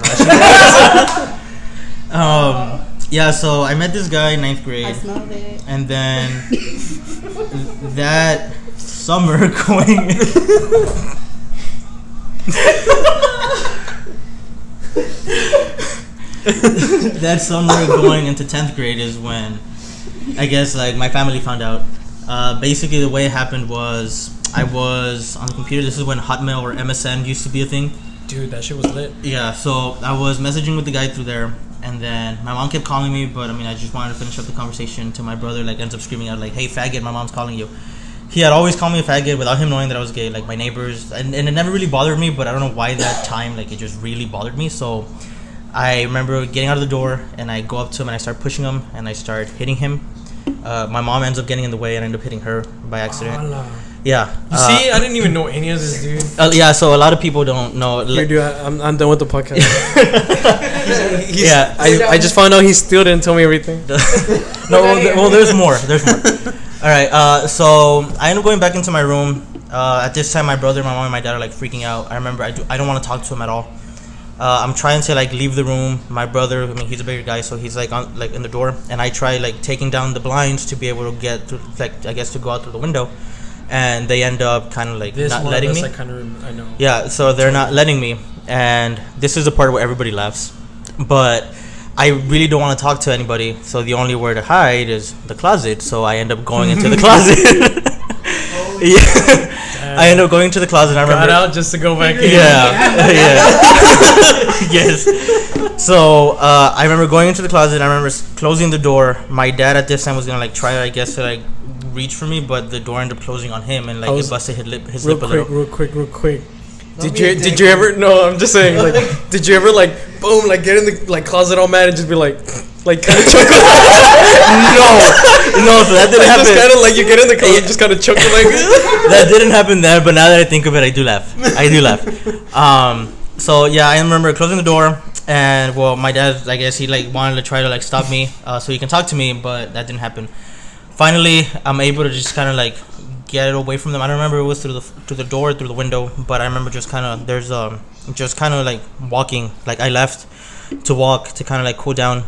Yeah. So I met this guy in 9th I grade, smelled it. and then that summer going. That summer going into 10th grade is when I guess like my family found out. Basically the way it happened was I was on the computer. This is when Hotmail or MSN used to be a thing. Dude, that shit was lit. Yeah, so I was messaging with the guy through there, and then my mom kept calling me, but I mean I just wanted to finish up the conversation till my brother like ends up screaming out like, "Hey faggot, my mom's calling you." He had always called me a faggot without him knowing that I was gay, like my neighbors, and it never really bothered me, but I don't know why that time like it just really bothered me. So I remember getting out of the door and I go up to him and I start pushing him and I start hitting him, My mom ends up getting in the way and I end up hitting her by accident. Allah. Yeah. You see, I didn't even know any of this, dude. Yeah, so a lot of people don't know. Here, dude, I'm done with the podcast. Yeah. I just found out he still didn't tell me everything. Well, there's more. There's more. All right. So I end up going back into my room. At this time, my brother, my mom, and my dad are like freaking out. I remember I don't want to talk to him at all. I'm trying to like leave the room. My brother, I mean, he's a bigger guy, so he's like on like in the door, and I try like taking down the blinds to be able to get to, like, I guess, to go out through the window, and they end up kind of like not letting me. I know. Yeah, so they're not letting me, and this is the part where everybody laughs, but I really don't want to talk to anybody, so the only where to hide is the closet. So I end up going into the closet. Yeah. I end up going to the closet. I remember got out just to go back in. Yeah. Yes. So I remember going into the closet. I remember closing the door. My dad at this time was gonna like try, I guess, to like reach for me, but the door ended up closing on him, and like it busted his lip a little. Real quick. Did you ever? No, I'm just saying. Like, did you ever like boom, like get in the like closet all mad and just be like kind of choke? No, so that didn't happen. Just kind of like you get in the closet, just kind of choke like. That didn't happen there, but now that I think of it, I do laugh. So yeah, I remember closing the door, and well, my dad, I guess he like wanted to try to like stop me, so he can talk to me, but that didn't happen. Finally, I'm able to just kind of like get it away from them. I don't remember it was through the door, through the window, but I remember just kind of just kind of like walking. Like I left to walk to kind of like cool down.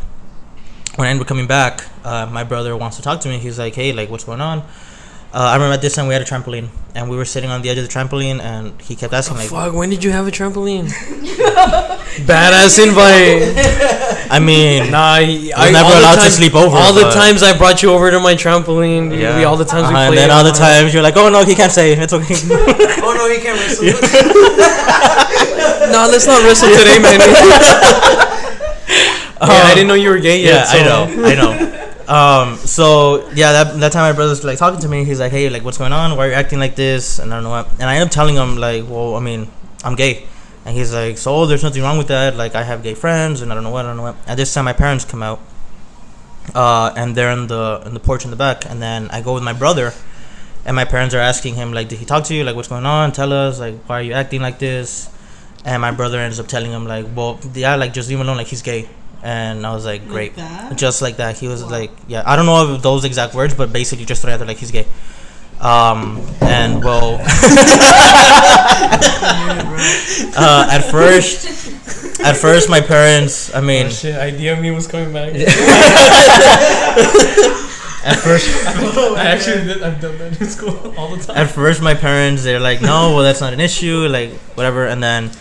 When I ended up coming back, my brother wants to talk to me. He's like, "Hey, like, what's going on?" I remember at this time we had a trampoline, and we were sitting on the edge of the trampoline, and he kept asking like, "Fuck, when did you have a trampoline?" Badass invite. I mean, nah, I was never allowed to sleep over. All the times I brought you over to my trampoline, yeah. All the times we and played. then all the times you're like, "Oh no, he can't say it's okay." Oh no, he can't wrestle. No, let's not wrestle today, man. I didn't know you were gay yet. Yeah, so. I know. So yeah, that time my brother's like talking to me. He's like, "Hey, like, what's going on? Why are you acting like this?" And I don't know what. And I end up telling him like, "Well, I mean, I'm gay." And he's like, "So there's nothing wrong with that. Like, I have gay friends, and I don't know what. At this time, my parents come out, and they're in the porch in the back. And then I go with my brother, and my parents are asking him like, "Did he talk to you? Like, what's going on? Tell us. Like, why are you acting like this?" And my brother ends up telling him like, "Well, yeah, like, just leave him alone. Like, he's gay." And I was like, great. Like just like that. He was like, yeah, I don't know those exact words, but basically just right there, like, he's gay. And well, at first my parents, I mean, idea of me was coming back. At first, I've done that in school all the time. At first, my parents, they're like, no, well, that's not an issue, like, whatever. And then,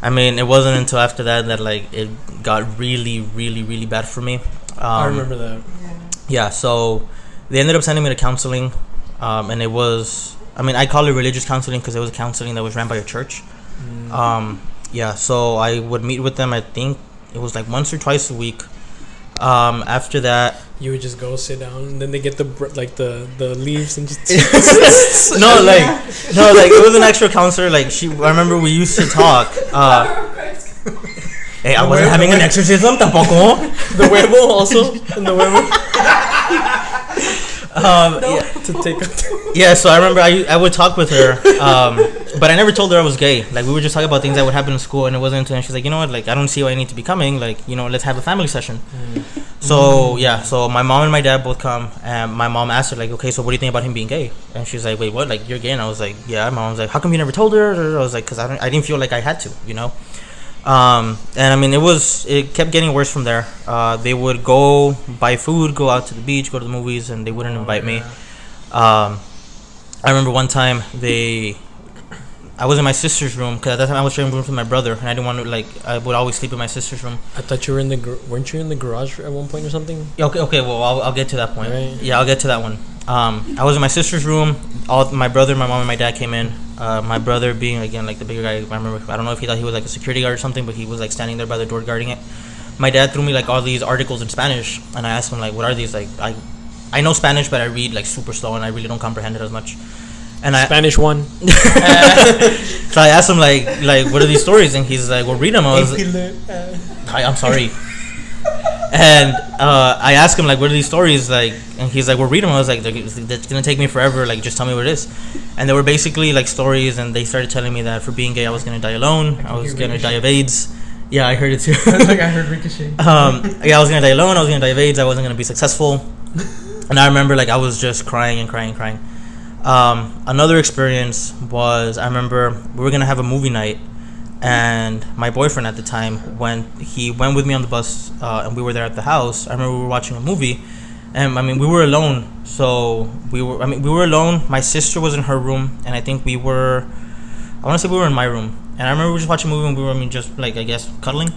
I mean, it wasn't until after that like it got really, really, really bad for me. I remember that. Yeah, so they ended up sending me to counseling, and it was, I mean, I call it religious counseling because it was counseling that was ran by a church. Yeah, so I would meet with them. I think it was like once or twice a week. After that, you would just go sit down, and then they get the leaves and just no, it was an actual counselor. Like I remember we used to talk. Hey, I wasn't having an exorcism, tampoco. The huevo also, and the huevo. To take yeah, so I remember I would talk with her, but I never told her I was gay. Like, we would just talk about things that would happen in school, and it wasn't until she's like, you know what, like, I don't see why I need to be coming, like, you know, let's have a family session. So yeah, so my mom and my dad both come, and my mom asked her like, okay, so what do you think about him being gay? And she's like, wait, what, like, you're gay? And I was like, yeah. My mom was like, how come you never told her? I was like, because I didn't feel like I had to, you know. And I mean, it kept getting worse from there. They would go buy food, go out to the beach, go to the movies, and they wouldn't invite me. I remember one time I was in my sister's room because at that time I was sharing rooms with my brother, and I didn't want to, like, I would always sleep in my sister's room. I thought you were weren't you in the garage at one point or something? Okay, well, I'll get to that point. Right. Yeah, I'll get to that one. I was in my sister's room. All my brother, my mom, and my dad came in. My brother being, again, like, the bigger guy. I remember, I don't know if he thought he was like a security guard or something, but he was like standing there by the door guarding it. My dad threw me like all these articles in Spanish, and I asked him like, what are these? Like, I know Spanish, but I read like super slow, and I really don't comprehend it as much. And Spanish 1. So I asked him like what are these stories? And he's like, well, read them. I'm sorry. And I asked him like, what are these stories like? And he's like, well, read them. I was like, that's gonna take me forever. Like, just tell me what it is. And they were basically like stories, and they started telling me that for being gay, I was gonna die alone. I was gonna die of AIDS. Yeah, I heard it too. I was like, I heard Ricochet. Yeah, I was gonna die alone. I was gonna die of AIDS. I wasn't gonna be successful. And I remember like I was just crying and crying and crying. Another experience was, I remember we were gonna have a movie night, and my boyfriend at the time, when he went with me on the bus, and we were there at the house, I remember we were watching a movie, and I mean we were alone. So we were alone. My sister was in her room, and I think I want to say we were in my room. And I remember we were just watching a movie, and we were just like, I guess, cuddling.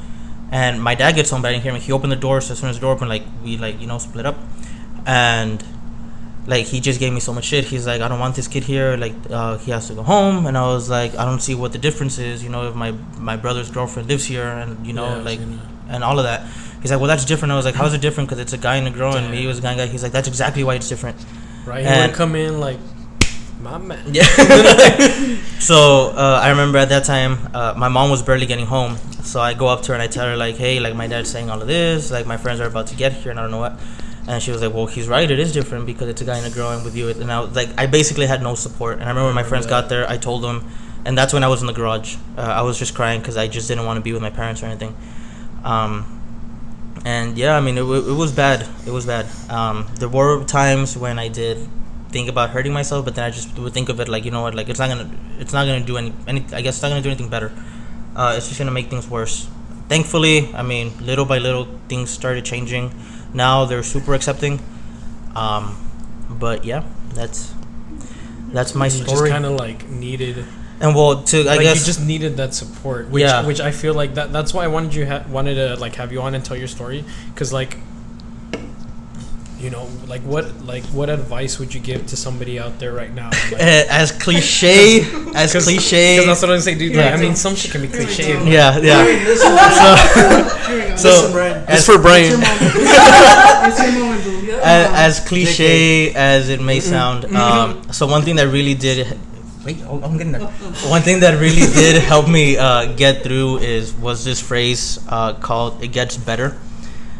And my dad gets home, but I didn't hear him. He opened the door, so as soon as the door opened, like we split up, and like he just gave me so much shit. He's like, I don't want this kid here. Like he has to go home. And I was like, I don't see what the difference is. If my brother's girlfriend lives here, and and all of that. He's like, well, that's different. I was like, how is it different? Because it's a guy and a girl, and me was a guy. He's like, that's exactly why it's different. Right. He would come in like, my man. Yeah. So I remember at that time, my mom was barely getting home. So I go up to her and I tell her like, hey, like my dad's saying all of this. Like my friends are about to get here, and I don't know what. And she was like, well, he's right. It is different because it's a guy and a girl, and with you. And I was like, I basically had no support. And I remember when my friends got there, I told them, and that's when I was in the garage. I was just crying because I just didn't want to be with my parents or anything. And yeah, I mean, it was bad. It was bad. There were times when I did think about hurting myself, but then I just would think of it like, you know what, like it's not gonna do any. I guess it's not gonna do anything better. It's just gonna make things worse. Thankfully, I mean, little by little, things started changing. Now they're super accepting. But yeah, that's my story. You just kind of like needed. And well, I guess you just needed that support, which I feel like that's why I wanted to like have you on and tell your story, because like, what advice would you give to somebody out there right now? Like, as cliche, because that's what I was saying, dude. Like, I mean, some shit can be cliche. Yeah. Listen, Brian. It's for Brian. It's your moment, boo. As cliche as it may sound, so one thing that really did. I'm getting there. One thing that really did help me get through was this phrase called "It Gets Better."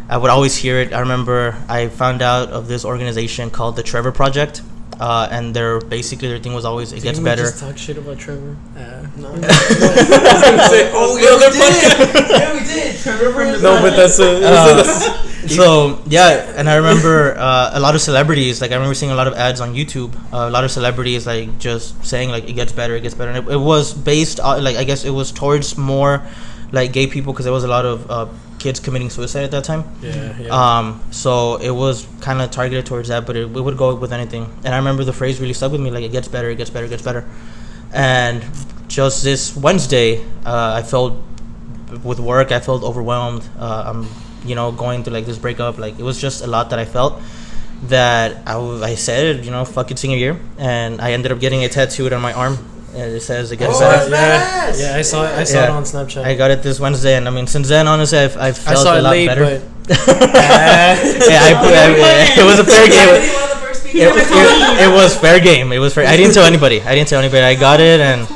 I would always hear it. I remember I found out of this organization called the Trevor Project, and their thing was always "It gets better." Just talk shit about Trevor. No. Oh yeah, we did. Trevor. No, but that's so yeah, and I remember a lot of celebrities. Like I remember seeing a lot of ads on YouTube. A lot of celebrities like just saying like "It gets better, it gets better." And it was based on, like, I guess it was towards more like gay people, because there was a lot of kids committing suicide at that time. Yeah. So it was kind of targeted towards that, but it would go with anything. And I remember the phrase really stuck with me, like "It gets better, it gets better, it gets better." And just this Wednesday, I felt with work, I felt overwhelmed. I'm going through like this breakup. Like it was just a lot that I felt, that I said, fuck it, senior year. And I ended up getting it tattooed on my arm. And it says "It gets better." Yeah, I saw it on Snapchat. I got it this Wednesday, and I mean, since then, honestly, I've felt a lot better. But it was a fair game. It was fair game. It was fair. I didn't tell anybody. I got it, and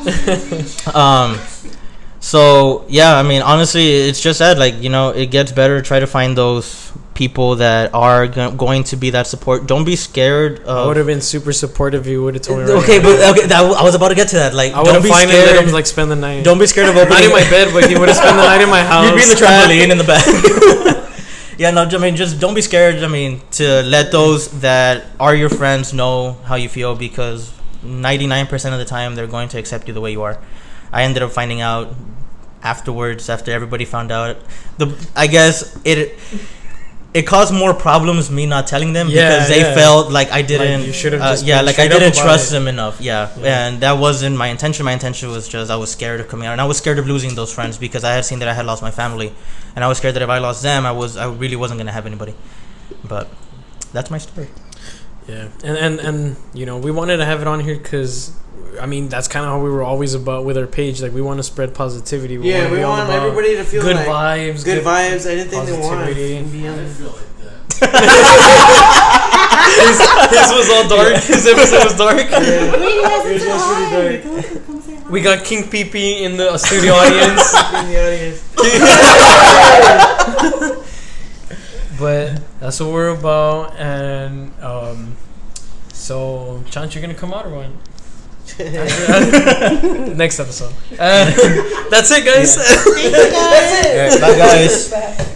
so yeah. I mean, honestly, it's just that, like, it gets better. Try to find those people that are going to be that support. Don't be scared of... I would have been super supportive if you would have told me. I was about to get to that. Like, I would have finally let him like spend the night. Don't be scared of opening. Not in my bed, but he would have spent the night in my house. You'd be in the trampoline in the back. Yeah, no, I mean, just don't be scared. I mean, to let those that are your friends know how you feel, because 99% of the time they're going to accept you the way you are. I ended up finding out afterwards, after everybody found out. I guess it caused more problems me not telling them, because they felt like I didn't. Like you should have just like I didn't trust them enough. Yeah, and that wasn't my intention. My intention was just I was scared of coming out, and I was scared of losing those friends, because I had seen that I had lost my family, and I was scared that if I lost them, I really wasn't gonna have anybody. But that's my story. Yeah, and we wanted to have it on here because, I mean, that's kind of how we were always about with our page. Like, we want to spread positivity. We want everybody to feel good like vibes. Good vibes. Anything they want. I feel like that. His was all dark. His episode was dark. Yours was really dark. We got King Pee in the studio audience. In the audience. That's what we're about. And so, Chance, you're gonna come out or what? Next episode. That's it, guys. Thank you, guys. Bye, guys. Bye.